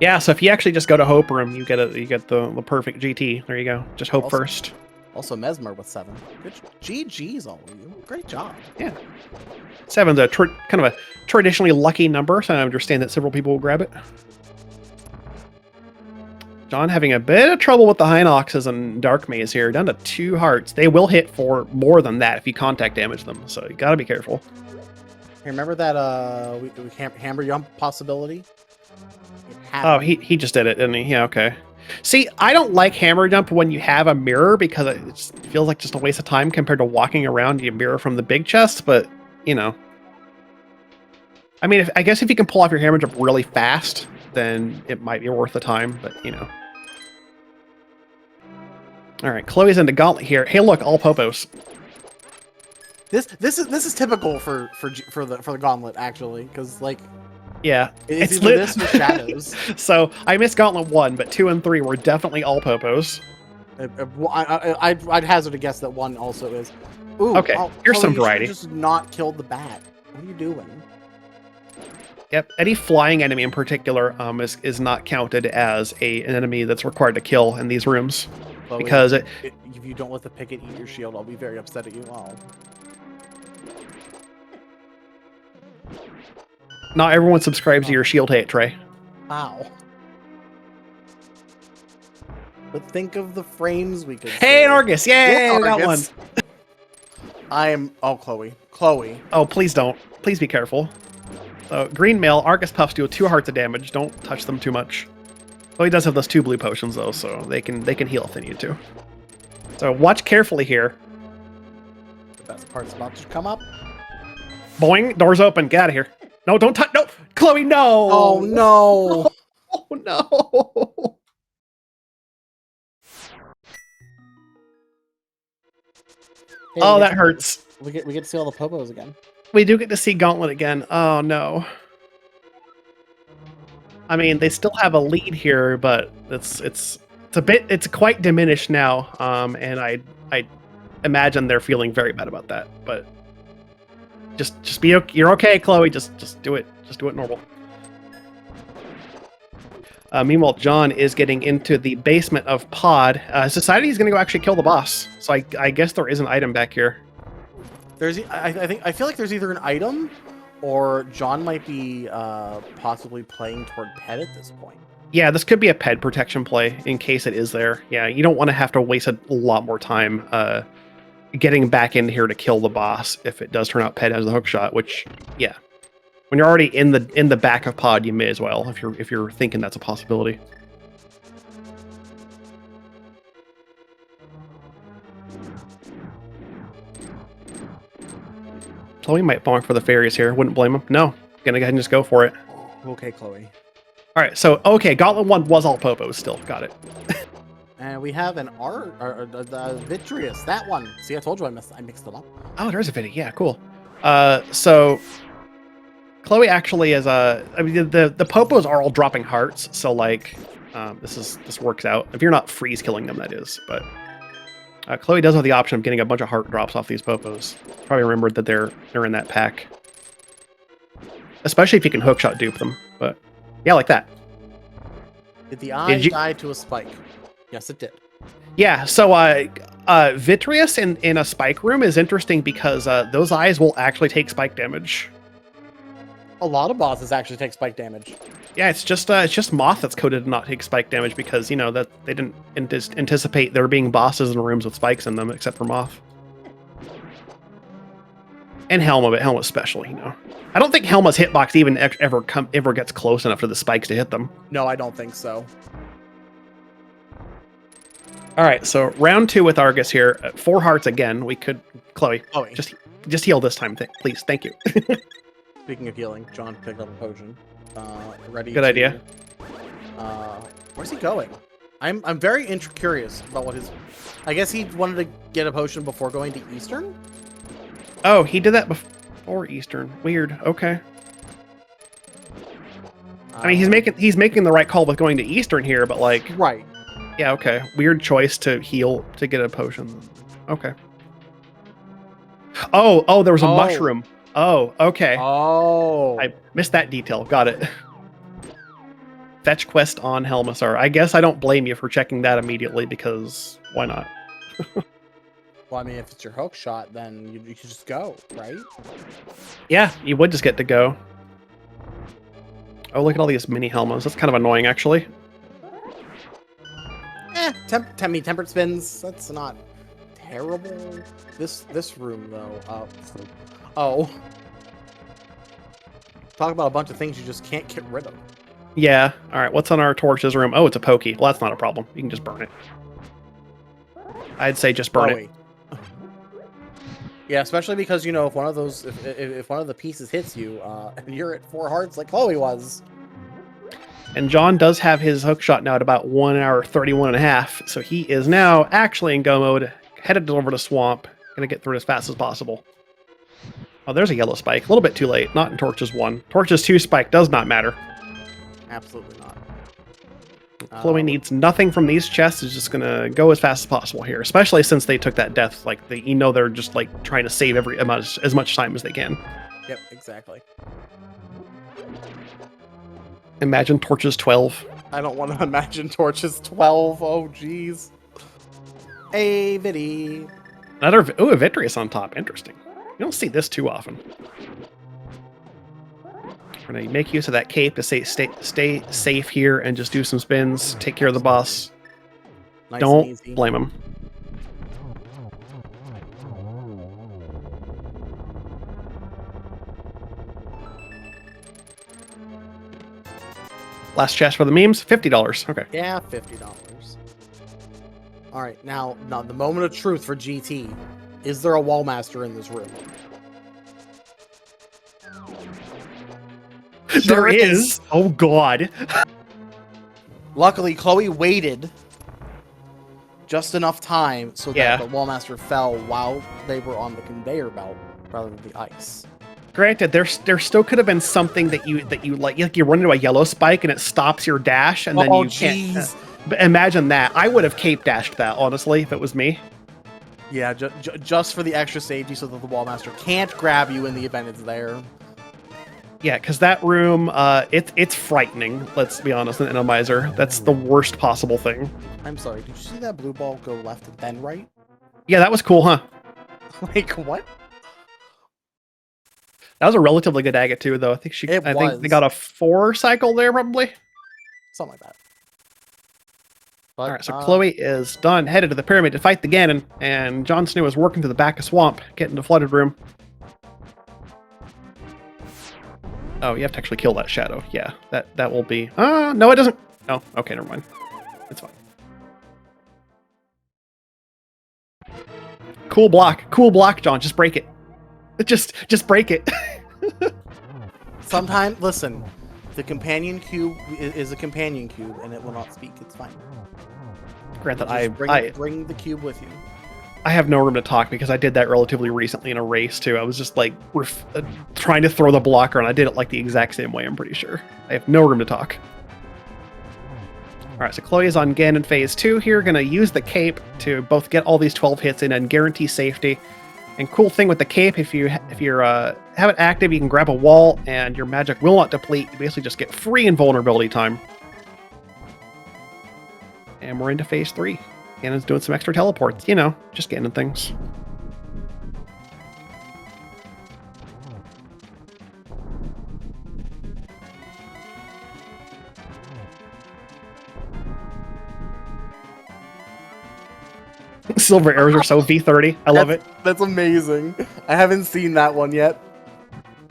Yeah, so if you actually just go to Hope Room, you get the perfect GT. There you go. Just hope first.
Also Mesmer with 7. Good GG's all of you. Great job.
Yeah. 7's a kind of a traditionally lucky number, so I understand that several people will grab it. John having a bit of trouble with the Hinoxes and Dark Maze here. Down to 2 hearts. They will hit for more than that if you contact damage them, so you gotta be careful.
Hey, remember that hammer jump possibility?
Oh, he just did it, didn't he? Yeah, okay. See, I don't like hammer jump when you have a mirror because it feels like just a waste of time compared to walking around your mirror from the big chest, but, you know. I mean, I guess if you can pull off your hammer jump really fast, then it might be worth the time, but, you know. All right, Chloe's into Gauntlet here. Hey, look, all Popos.
This is typical for the Gauntlet, actually, because, like...
Yeah,
it's either this or Shadows.
So I missed Gauntlet 1, but 2 and 3 were definitely all Popos.
I'd hazard a guess that 1 also is. Ooh,
okay, here's some variety.
You just not killed the bat. What are you doing?
Yep, any flying enemy in particular is not counted as an enemy that's required to kill in these rooms. Chloe, because if
you don't let the picket eat your shield, I'll be very upset at you. Oh.
Not everyone subscribes to your shield hate, Trey.
Wow. But think of the frames we could
Hey, an Argus! Yay! We got one!
Oh, Chloe.
Oh, please don't. Please be careful. Green Mail, Argus Puffs do 2 hearts of damage. Don't touch them too much. Well, he does have those 2 blue potions, though, so they can heal if they need to. So watch carefully here.
The best Heart's about to come up.
Boing, doors open. Get out of here. No, don't touch. No, Chloe, no.
Oh no!
Oh no.
Hey,
Oh,
we get
that
to-
hurts.
We get to see all the popos again.
We do get to see Gauntlet again. Oh no. I mean, they still have a lead here, but it's quite diminished now. And I imagine they're feeling very bad about that. But just be okay. You're okay, Chloe. Just do it. Just do it normal. Meanwhile, John is getting into the basement of Pod. Society is going to go actually kill the boss. So I guess there is an item back here.
I feel like there's either an item, or John might be possibly playing toward pet at this point.
Yeah, this could be a ped protection play in case it is there. Yeah, you don't want to have to waste a lot more time getting back in here to kill the boss if it does turn out ped has the hook shot. Which, yeah, when you're already in the back of Pod, you may as well if you're thinking that's a possibility. Chloe might bonk for the fairies here. Wouldn't blame him. No, gonna go ahead and just go for it.
Okay, Chloe.
All right, so okay, Gauntlet 1 was all popos still. Got it.
And we have an Vitreous. That one. See, I told you I mixed them up.
Oh, there's a video. Yeah, cool. So Chloe actually is I mean, the popos are all dropping hearts, so like this works out. If you're not freeze killing them, that is. But Chloe does have the option of getting a bunch of heart drops off these popos. Probably remembered that they're in that pack, especially if you can hookshot dupe them. But yeah, like that.
Did the eye die to a spike? Yes, it did.
Yeah, so Vitreous in a spike room is interesting because those eyes will actually take spike damage.
A lot of bosses actually take spike damage.
Yeah, it's just Moth that's coded to not take spike damage because, you know, that they didn't anticipate there being bosses in rooms with spikes in them, except for Moth. And Helma, but Helma especially, you know. I don't think Helma's hitbox even ever gets close enough to the spikes to hit them.
No, I don't think so.
All right, so round 2 with Argus here. 4 hearts again. We could, Chloe, just heal this time, please. Thank you.
Speaking of healing, John picked up a potion. Ready.
Good idea.
Where's he going? I'm very curious about what his. I guess he wanted to get a potion before going to Eastern.
Oh, he did that before Eastern. Weird. Okay. I mean, he's making the right call with going to Eastern here, but like,
right.
Yeah. Okay. Weird choice to heal to get a potion. Okay. Oh, there was a mushroom. Oh, okay.
Oh.
I missed that detail. Got it. Fetch quest on Helmasar. I guess I don't blame you for checking that immediately because why not?
Well, I mean, if it's your hook shot, then you should just go, right?
Yeah, you would just get to go. Oh, look at all these mini Helmas. That's kind of annoying, actually.
Tempered spins. That's not terrible. This room though. Oh. Talk about a bunch of things you just can't get rid of.
Yeah. All right. What's on our torches room? Oh, it's a pokey. Well, that's not a problem. You can just burn it. I'd say just burn it.
Yeah, especially because, you know, if one of those, if one of the pieces hits you, and you're at 4 hearts like Chloe was.
And John does have his hookshot now at about 1 hour 31 and a half, so he is now actually in go mode, headed over to Swamp, gonna get through it as fast as possible. Oh, there's a yellow spike. A little bit too late. Not in Torches 1. Torches 2 spike does not matter.
Absolutely not.
Chloe needs nothing from these chests. Is just gonna go as fast as possible here, especially since they took that death. Like they're just like trying to save as much time as they can.
Yep, exactly.
Imagine Torches 12.
I don't want to imagine Torches 12. Oh, jeez. A Vitty.
A Vitreous on top. Interesting. You don't see this too often. We're gonna make use of that cape to stay safe here and just do some spins, take care of the boss.
Nice.
Don't blame him. Last chest for the memes, $50. Okay.
Yeah, $50. All right, now the moment of truth for GT. Is there a wall master in this room?
There is. Oh God.
Luckily, Chloe waited just enough time so that the wall master fell while they were on the conveyor belt rather than the ice.
Granted, there still could have been something that you like you run into a yellow spike and it stops your dash, and then you can't. But imagine that. I would have cape dashed that, honestly, if it was me.
Yeah, just for the extra safety, so that the wall master can't grab you in the event it's there.
Yeah, because that room, it's frightening. Let's be honest, an Randomizer. That's the worst possible thing.
I'm sorry. Did you see that blue ball go left and then right?
Yeah, that was cool, huh?
Like what?
That was a relatively good agate too, though. I think they got a 4 cycle there, probably.
Something like that. But,
all right, so Chloe is done, headed to the pyramid to fight the Ganon, and Jon Snow is working to the back of swamp, getting the flooded room. Oh, you have to actually kill that shadow. Yeah, that will be. No, it doesn't. Oh, okay, never mind. It's fine. Cool block, John. Just break it. Just break it.
Sometimes, listen, the companion cube is a companion cube, and it will not speak. It's fine.
Granted,
bring the cube with you.
I have no room to talk because I did that relatively recently in a race too. I was just like trying to throw the blocker, and I did it like the exact same way. I'm pretty sure. I have no room to talk. All right, so Chloe is on Ganon phase 2 here. Going to use the cape to both get all these 12 hits in and guarantee safety. And cool thing with the cape, if you have it active, you can grab a wall and your magic will not deplete. You basically just get free invulnerability time. And we're into phase 3. Ganon's doing some extra teleports, you know, just Ganon things. Silver arrows are so V30. I love it.
That's amazing. I haven't seen that one yet.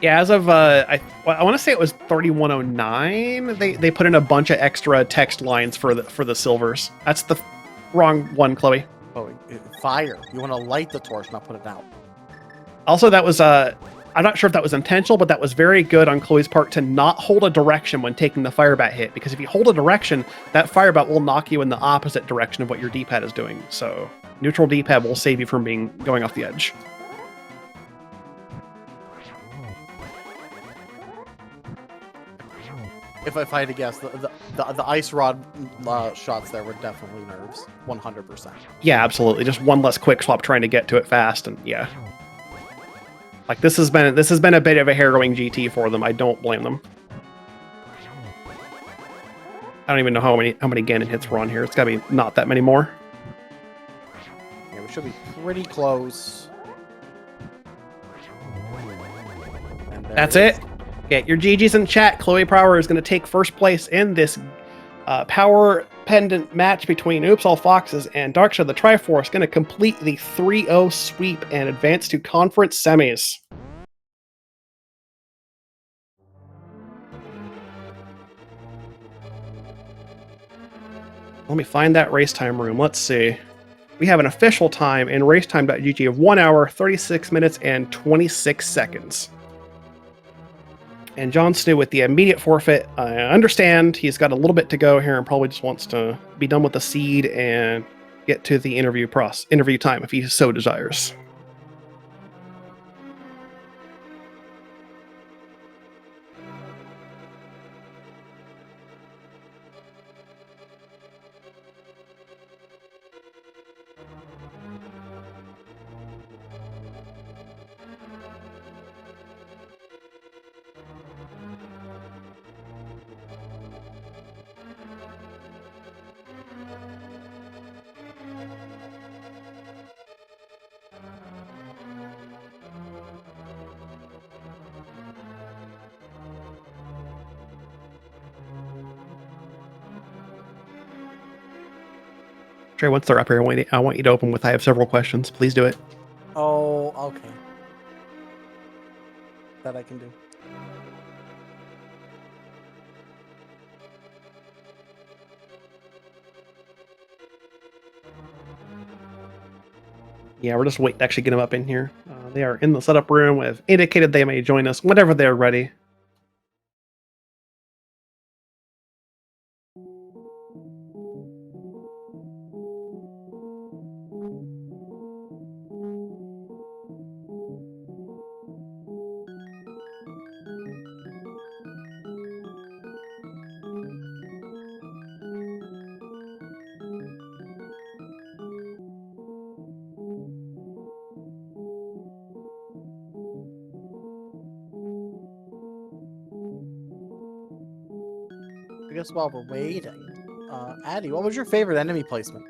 Yeah, as of I want to say it was 3109. They put in a bunch of extra text lines for the silvers. That's the wrong one, Chloe.
Oh, fire! You want to light the torch, not put it out.
Also, that was I'm not sure if that was intentional, but that was very good on Chloe's part to not hold a direction when taking the fire bat hit, because if you hold a direction, that fire bat will knock you in the opposite direction of what your D-pad is doing. So neutral D-pad will save you from going off the edge.
If I had to guess, the ice rod shots there were definitely nerves, 100%.
Yeah, absolutely. Just one less quick swap trying to get to it fast, and yeah. Like this has been a bit of a harrowing GT for them. I don't blame them. I don't even know how many Ganon hits were on here. It's gotta be not that many more.
Yeah, we should be pretty close.
That's it. Get your GGs in chat. Chloe Prower is going to take first place in this power pendant match between Oops All Foxes and Darkshadow the Triforce. Going to complete the 3-0 sweep and advance to conference semis. Let me find that race time room. Let's see. We have an official time in racetime.gg of 1 hour, 36 minutes, and 26 seconds. And Jon Snow with the immediate forfeit. I understand he's got a little bit to go here and probably just wants to be done with the seed and get to the interview time if he so desires. Trey, once they're up here, I want you to open with I have several questions. Please do it.
Oh, okay. That I can do.
Yeah, we're just waiting to actually get them up in here. They are in the setup room. Have indicated they may join us whenever they're ready.
I guess while we're waiting, Addy, what was your favorite enemy placement?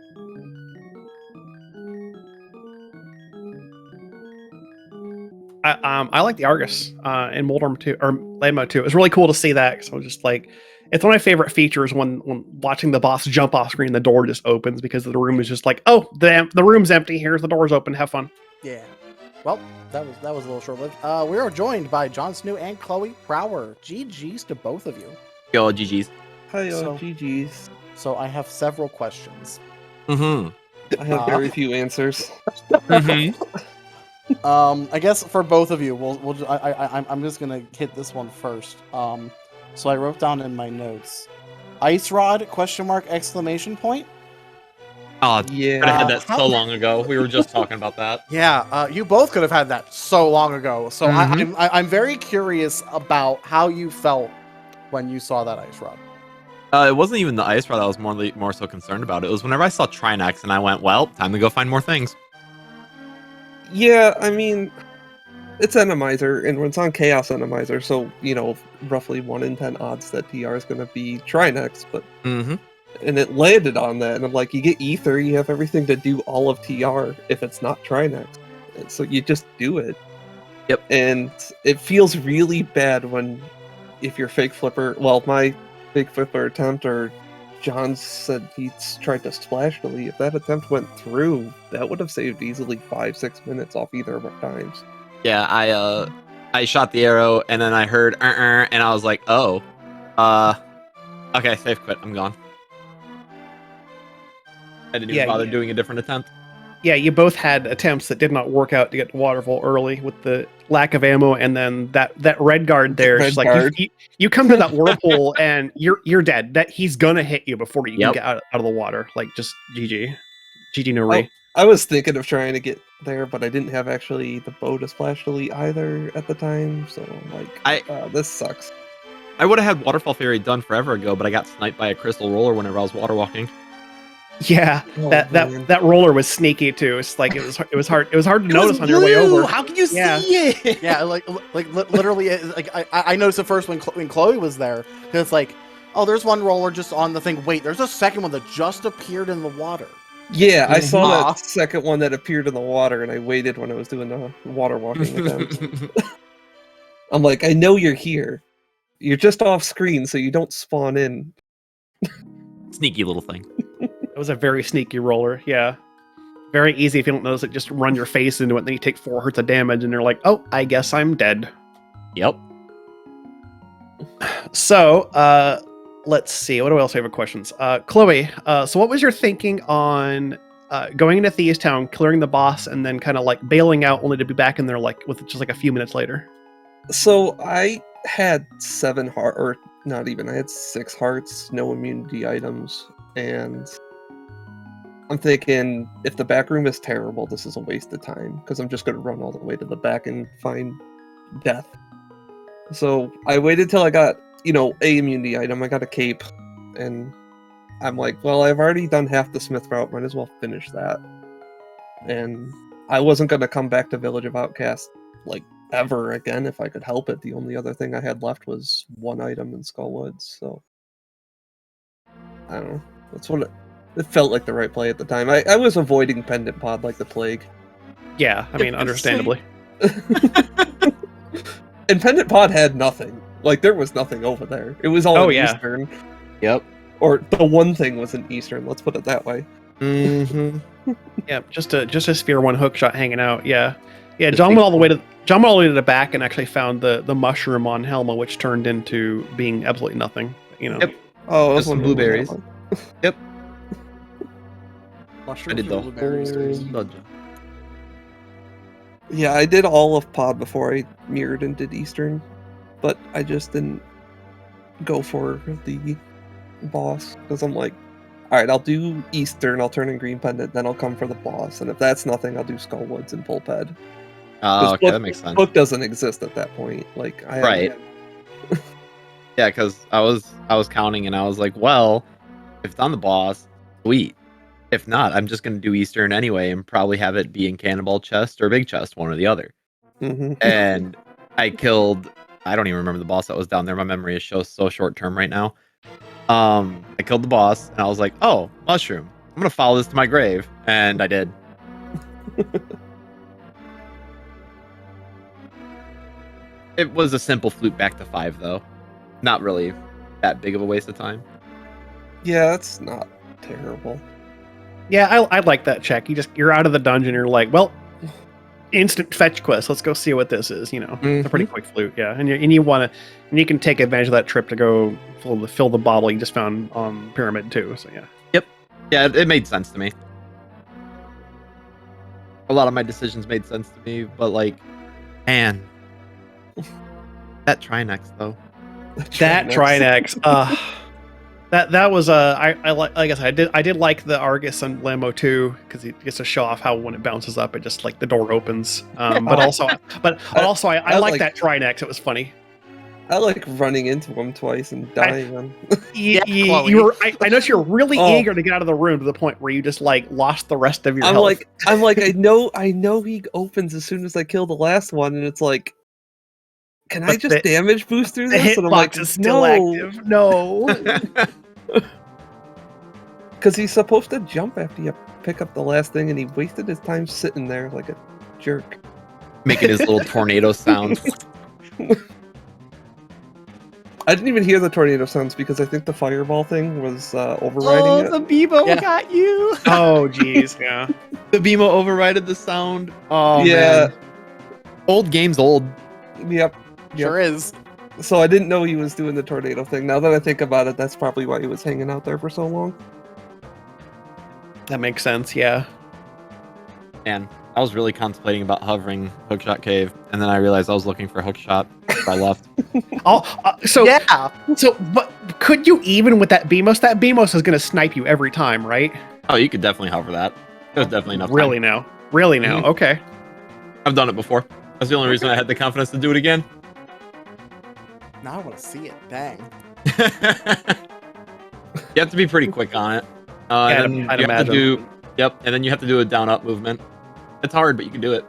I like the Argus in Moldorm 2 or Lammo 2. It was really cool to see that. So just like it's one of my favorite features when watching the boss jump off screen, the door just opens because the room is just like, oh, the room's empty. Here's the door's open. Have fun.
Yeah. Well, that was a little short-lived. We are joined by Jon Snow and Chloe Prower. GG's to both of you.
Yo, GG's.
Hi,
So-
GG's.
So I have several questions.
Mm-hmm.
I have very few answers.
I guess for both of you, I'm just gonna hit this one first. So I wrote down in my notes, ice rod ? Exclamation point.
Oh, I
Yeah.
had that
how-
so long ago. We were just talking about that.
Yeah, you both could have had that so long ago. So
Mhm.
I'm very curious about how you felt when you saw that ice rod.
It wasn't even the ice rod I was more so concerned about. It was whenever I saw Trinex and I went, well, time to go find more things.
Yeah, I mean, it's Randomizer, and it's on Chaos Randomizer, so, roughly 1 in 10 odds that TR is going to be Trinex, but...
Mm-hmm.
And it landed on that, and I'm like, you get Ether, you have everything to do all of TR if it's not Trinex. And so you just do it.
Yep.
And it feels really bad if your fake flipper... Well, my fake flipper attempt, or John said he tried to splash delete. If that attempt went through, that would have saved easily 5-6 minutes off either of our times.
Yeah, I shot the arrow and then I heard and I was like, oh, okay, save quit. I'm gone. I didn't even bother doing a different attempt.
Yeah, you both had attempts that did not work out to get to Waterfall early with the lack of ammo, and then that red guard there.
Red
It's like
guard.
you come to that whirlpool and you're dead. That he's gonna hit you before you can
Yep.
get out of the water. Like just GG no re.
I was thinking of trying to get there, but I didn't have actually the bow to splash delete either at the time, so I'm like, this sucks.
I would have had Waterfall Fury done forever ago, but I got sniped by a crystal roller whenever I was water walking.
Yeah,
Oh,
that
man.
roller was sneaky too. It's like it was hard to notice on your way over.
How can you
Yeah.
see it?
Yeah, literally, I noticed it first when Chloe was there. 'Cause it's like, oh, there's one roller just on the thing. Wait, there's a second one that just appeared in the water.
Yeah, I saw
Aw.
that second one that appeared in the water, and I waited when I was doing the water walking attempt. I'm like, I know you're here. You're just off screen, so you don't spawn in.
Sneaky little thing.
It was a very sneaky roller. Yeah, very easy if you don't notice it. Just run your face into it, then you take 4 hurts of damage, and you're like, oh, I guess I'm dead.
Yep.
So, let's see. What do else have questions? Chloe, so what was your thinking on going into Thieves Town, clearing the boss, and then kind of like bailing out only to be back in there like with just like a few minutes later?
So I had 7 heart, or not even. I had 6 hearts, no immunity items, and I'm thinking if the back room is terrible, this is a waste of time because I'm just going to run all the way to the back and find death. So I waited till I got, a immunity item. I got a cape, and I'm like, well, I've already done half the Smith route. Might as well finish that. And I wasn't going to come back to Village of Outcast like ever again if I could help it. The only other thing I had left was 1 item in Skullwoods. So I don't know. That's what it felt like the right play at the time. I was avoiding Pendant Pod like the plague.
Yeah, I mean, understandably.
And Pendant Pod had nothing. Like, there was nothing over there. It was all in
yeah.
Eastern.
Yep.
Or the one thing was in Eastern, let's put it that way.
Mm-hmm.
Yeah, just a Sphere 1 hook shot hanging out. Yeah, John went all the way to the back and actually found the mushroom on Helma, which turned into being absolutely nothing.
Yep.
Oh, it was
Just some
one of those
blueberries.
ones.
Yep.
Mushroom
I did the
blueberries.
whole dungeon.
Yeah, I did all of Pod before I mirrored and did Eastern, but I just didn't go for the boss because I'm like, all right, I'll do Eastern, I'll turn in Green Pendant, then I'll come for the boss, and if that's nothing, I'll do Skullwoods and Pulped.
Oh, okay, that makes sense.
Book doesn't exist at that point. Like, I
Right. Yeah, because I was counting and I was like, well, if it's on the boss, sweet. If not, I'm just gonna do Eastern anyway and probably have it be in Cannonball Chest or Big Chest, one or the other. And I killed. I don't even remember the boss that was down there. My memory is so short term right now. I killed the boss and I was like, oh, mushroom. I'm gonna follow this to my grave, and I did. It was a simple flute back to 5 though. Not really that big of a waste of time.
Yeah, that's not terrible.
Yeah, I like that check. You're out of the dungeon. You're like, well, instant fetch quest. Let's go see what this is. You know, it's a pretty quick flute. Yeah, and you can take advantage of that trip to go fill the bottle you just found on Pyramid too. So yeah.
Yep. Yeah, it made sense to me. A lot of my decisions made sense to me, but like, man, that Trinex though.
That Trinex. That was I guess I did like the Argus and Lambo too, because it gets to show off how when it bounces up, it just like the door opens. But also I like that Trinex. It was funny.
I like running into him twice and dying on.
I noticed you're really eager to get out of the room to the point where you just like lost the rest of your health.
I'm like I know he opens as soon as I kill the last one, and it's like, can I just damage boost through this?
The hitbox is still active. No.
Because he's supposed to jump after you pick up the last thing, and he wasted his time sitting there like a jerk.
Making his little tornado sound.
I didn't even hear the tornado sounds because I think the fireball thing was overriding it.
The Beemo got you!
Oh, jeez, yeah.
The Beemo overrided the sound. Oh,
yeah.
man. Old game's old.
Yep.
Sure is.
So I didn't know he was doing the tornado thing. Now that I think about it, that's probably why he was hanging out there for so long.
That makes sense, yeah.
Man, I was really contemplating about hovering Hookshot Cave, and then I realized I was looking for Hookshot, so I left.
But could you even with that Beamos? That Beamos is going to snipe you every time, right?
Oh, you could definitely hover that. There's definitely enough time.
Really now?
Mhm.
Okay.
I've done it before. That's the only reason I had the confidence to do it again.
Now I want to see it. Dang.
You have to be pretty quick on it.
Yeah,
and then
I'd
you have to
imagine.
and then you have to do a down-up movement. It's hard, but you can do it.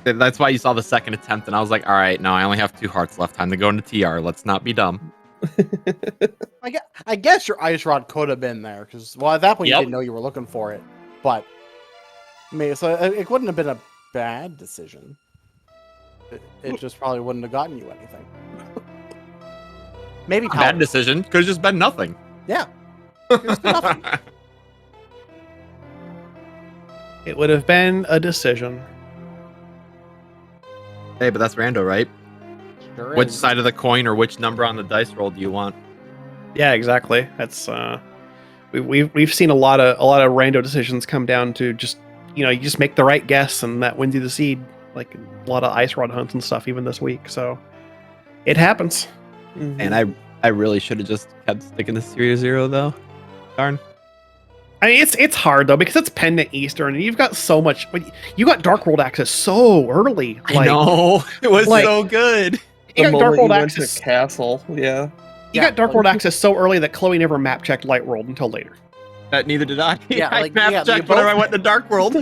That's why you saw the second attempt, and I was like, all right, no, I only have 2 hearts left. Time to go into TR. Let's not be dumb.
I guess your ice rod could have been there, because, well, at that point you didn't know you were looking for it. But, I mean, so it wouldn't have been a bad decision. It just probably wouldn't have gotten you anything. Maybe
A bad decision. Could have just been nothing.
Yeah. Just nothing.
It would have been a decision.
Hey, but that's rando, right?
Sure
Which
is.
side of the coin or which number on the dice roll do you want?
Yeah, exactly. That's we've seen a lot of rando decisions come down to just you just make the right guess and that wins you the seed. Like a lot of ice rod hunts and stuff even this week. So it happens.
Mhm.
And I really should have just kept sticking to 0-0 though. Darn.
I mean, it's hard though because it's Pendant Eastern and you've got so much. You got Dark World access so early.
I know it was
like-
so good.
You
The
got Dark
moment
World
you went to
access.
Castle, yeah.
You got Dark World access so early that Chloe never map checked Light World until later.
Neither did I.
Yeah,
I
like,
map
yeah,
checked
you
whenever I
both-
went to Dark World.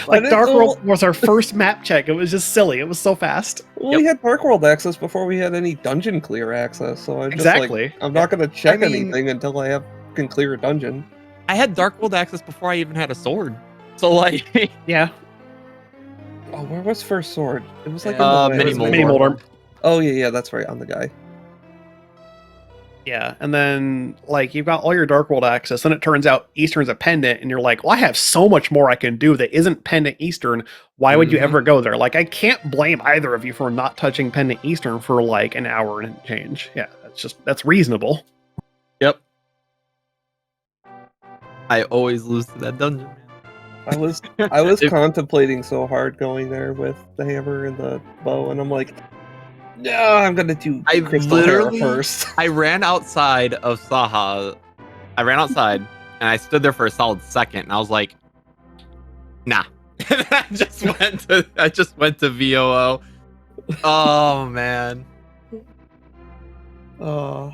Like
didn't
Dark
know-
World was our first map check. It was just silly. It was so fast.
Well, we had Dark World access before we had any dungeon clear access, so I'm just
Exactly.
like, I'm not going to check
I mean-
anything until I can clear a dungeon.
I had Dark World access before I even had a sword. So like,
Yeah.
Oh, where was first sword? It was like
Mini
in the
Moldorm.
Mini Moldorm.
Oh yeah, that's right, on the guy.
Yeah, and then like you've got all your Dark World access, and it turns out Eastern's a pendant, and you're like, well, I have so much more I can do that isn't Pendant Eastern. Why would you
Mhm.
ever go there? Like, I can't blame either of you for not touching Pendant Eastern for like an hour and change. Yeah, that's reasonable.
yep. I always lose to that dungeon, man.
I was
If-
contemplating so hard going there with the hammer and the bow, and I'm like, no, I'm gonna do
I
Crystal Hera
literally-
first.
I ran outside of Saha. I ran outside and I stood there for a solid second, and I was like, nah. And I just went to VOO. Oh man,
Oh,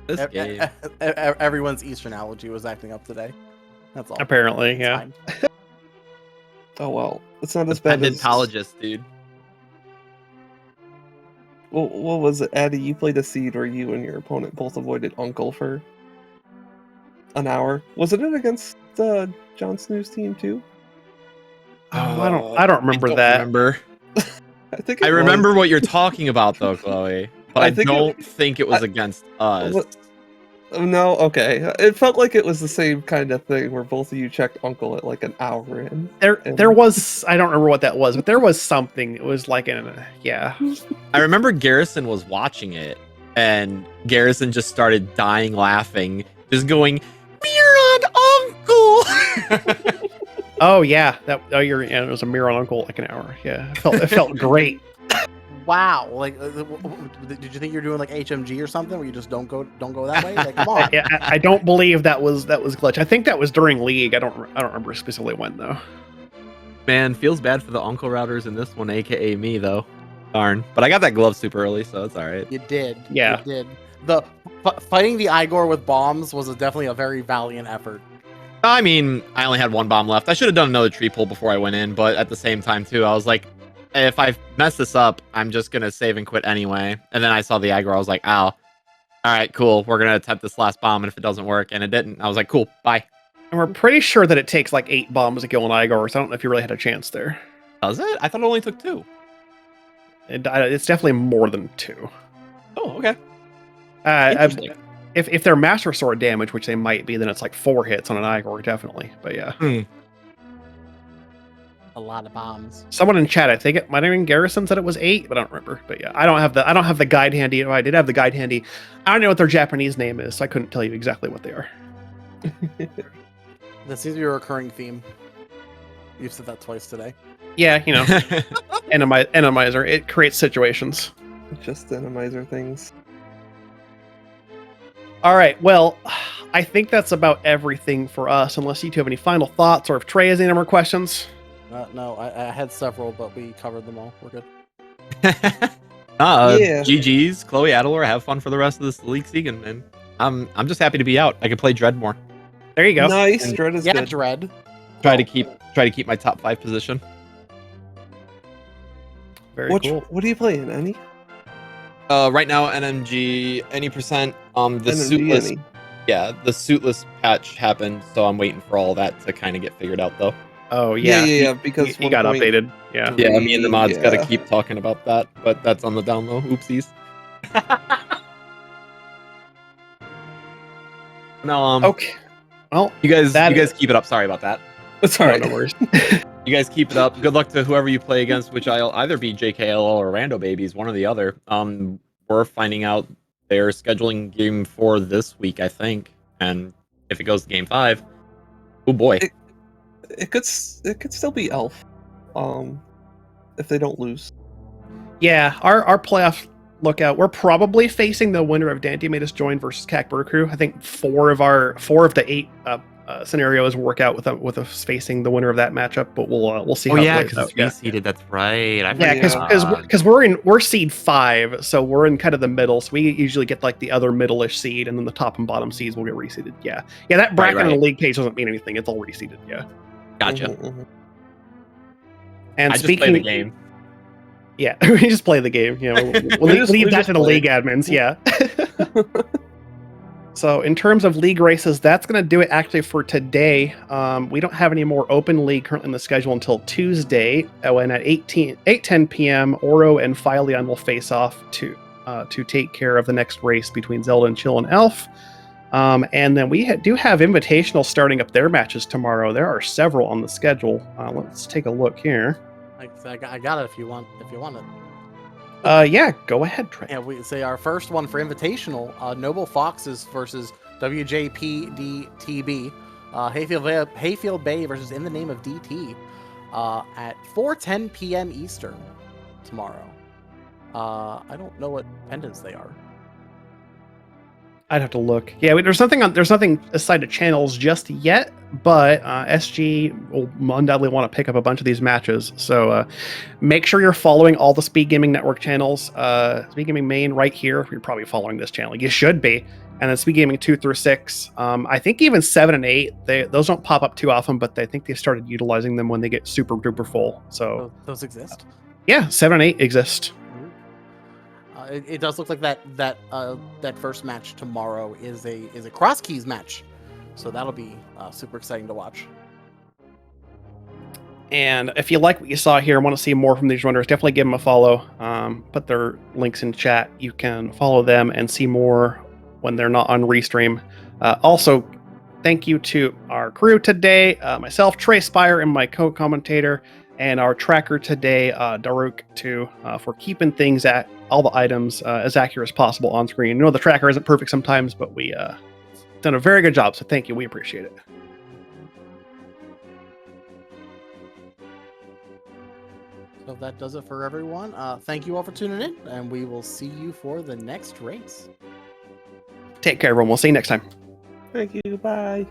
this game.
Everyone's Eastern allergy was acting up today. That's all.
Apparently,
It's
yeah.
fine.
oh well, it's not as bad as.
Appendentologist, dude.
What was it, Addy? You played a seed where you and your opponent both avoided Uncle for an hour. Wasn't it against Jon Snoo's team too?
Oh, I don't remember that.
Remember.
I think
I
it
remember
was.
what you're talking about, though, Chloe. But I don't think it was against us.
What- No, okay. It felt like it was the same kind of thing where both of you checked Uncle at like an hour in.
There was, I don't remember what that was, but there was something. It was like yeah.
I remember Garrison was watching it, and Garrison just started dying laughing, just going, "Mirror Uncle!"
Oh yeah, it was a mirror on Uncle like an hour. Yeah, it felt great.
Wow. Like, did you think you're doing like HMG or something where you just don't go that way? Like, come on.
Yeah, I don't believe that was glitch. I think that was during League. I don't remember specifically when though.
Man, feels bad for the Uncle routers in this one, aka me, though. Darn. But I got that glove super early, so it's alright.
You did.
Yeah.
You did. The fighting the Igor with bombs was definitely a very valiant effort.
I mean, I only had one bomb left. I should have done another tree pull before I went in, but at the same time, too, I was like, if I mess this up, I'm just going to save and quit anyway. And then I saw the aggro. I was like, ow. All right, cool. We're going to attempt this last bomb, and if it doesn't work, and it didn't, I was like, cool, bye.
And we're pretty sure that it takes like 8 bombs to kill an Igor, so I don't know if you really had a chance there.
Does it? I thought it only took 2.
It's definitely more than 2.
Oh, okay.
Interesting. If they're Master Sword damage, which they might be, then it's like 4 hits on an Igor, definitely. But yeah.
A lot of bombs.
Someone in chat, I think it might have been Garrison, said it was 8, but I don't remember. But yeah, I don't have the guide handy. Oh, I did have the guide handy. I don't know what their Japanese name is, so I couldn't tell you exactly what they are.
That seems to be a recurring theme. You've said that twice today.
Yeah, you know, Randomizer. It creates situations.
Just Randomizer things.
All right, well, I think that's about everything for us, unless you two have any final thoughts or if Trey has any more questions.
No, I had several, but we covered them all. We're good.
Yeah.
GG's, Chloe Adler, have fun for the rest of this league season, and I'm just happy to be out. I can play Dread more.
There you go.
Nice. Dread is
Yeah,
good.
Dread.
Try to keep my top 5 position.
Very cool.
What are you playing, Annie?
Right now NMG any percent. The
NMG
suitless.
Annie.
Yeah, the suitless patch happened, so I'm waiting for all that to kind of get figured out, though.
Oh yeah,
Yeah, because
he got
1.3
updated. Yeah.
Yeah, me and the mods got to
Yeah.
keep talking about that, but that's on the down low. Oopsies. No,
Okay. Well,
you guys
that-
keep it up. Sorry about that.
It's alright.
no worries.
You guys keep it up. Good luck to whoever you play against, which I'll either be JKLL or Rando Babies, one or the other. We're finding out they're scheduling game 4 this week, I think, and if it goes to game 5, oh boy.
It could still be Elf, if they don't lose.
Yeah, our playoff lookout. We're probably facing the winner of Dante Made Us Join versus Cac Crew. I think 4 of the 8 scenarios work out with us facing the winner of that matchup. But we'll see.
Oh
how
yeah,
it plays
because
out.
it's reseeded. That's right. I
Yeah,
forgot.
because we're seed 5, so we're in kind of the middle. So we usually get like the other middle-ish seed, and then the top and bottom seeds will get reseeded. Yeah. That bracket on the league page doesn't mean anything. It's all reseeded. Yeah.
Gotcha.
Mhm, mhm.
And
I just play the game.
Yeah, we just play the game. Yeah, we'll leave that to the league admins. Yeah. So in terms of league races, that's going to do it actually for today. We don't have any more open league currently in the schedule until Tuesday, when at 8:10 p.m. Oro and Phileon will face off to take care of the next race between Zelda and Chill and Elf. And then we do have invitational starting up their matches tomorrow. There are several on the schedule. Let's take a look here.
I got it if you want it.
Yeah, go ahead, Trey.
Yeah, we say our first one for Invitational, Noble Foxes versus WJPDTB. Hayfield Bay versus In the Name of DT at 4:10 p.m. Eastern tomorrow. I don't know what pendants they are.
I'd have to look. Yeah, there's nothing aside to channels just yet, but SG will undoubtedly want to pick up a bunch of these matches. So make sure you're following all the Speed Gaming Network channels. Speed Gaming Main right here. You're probably following this channel. You should be. And then Speed Gaming 2 through 6. I think even 7 and 8. Those don't pop up too often, but I think they started utilizing them when they get super duper full. So
Those exist.
yeah, 7 and 8 exist.
It does look like that first match tomorrow is a cross keys match, so that'll be super exciting to watch.
And if you like what you saw here and want to see more from these runners, definitely give them a follow. Put their links in chat. You can follow them and see more when they're not on Restream. Also, thank you to our crew today, myself, Trey Spire, and my co-commentator, and our tracker today, Daruk, too, for keeping things at all the items as accurate as possible on screen. I know the tracker isn't perfect sometimes, but we done a very good job, so thank you. We appreciate it.
So that does it for everyone. Thank you all for tuning in, and we will see you for the next race.
Take care, everyone. We'll see you next time.
Thank you. Bye.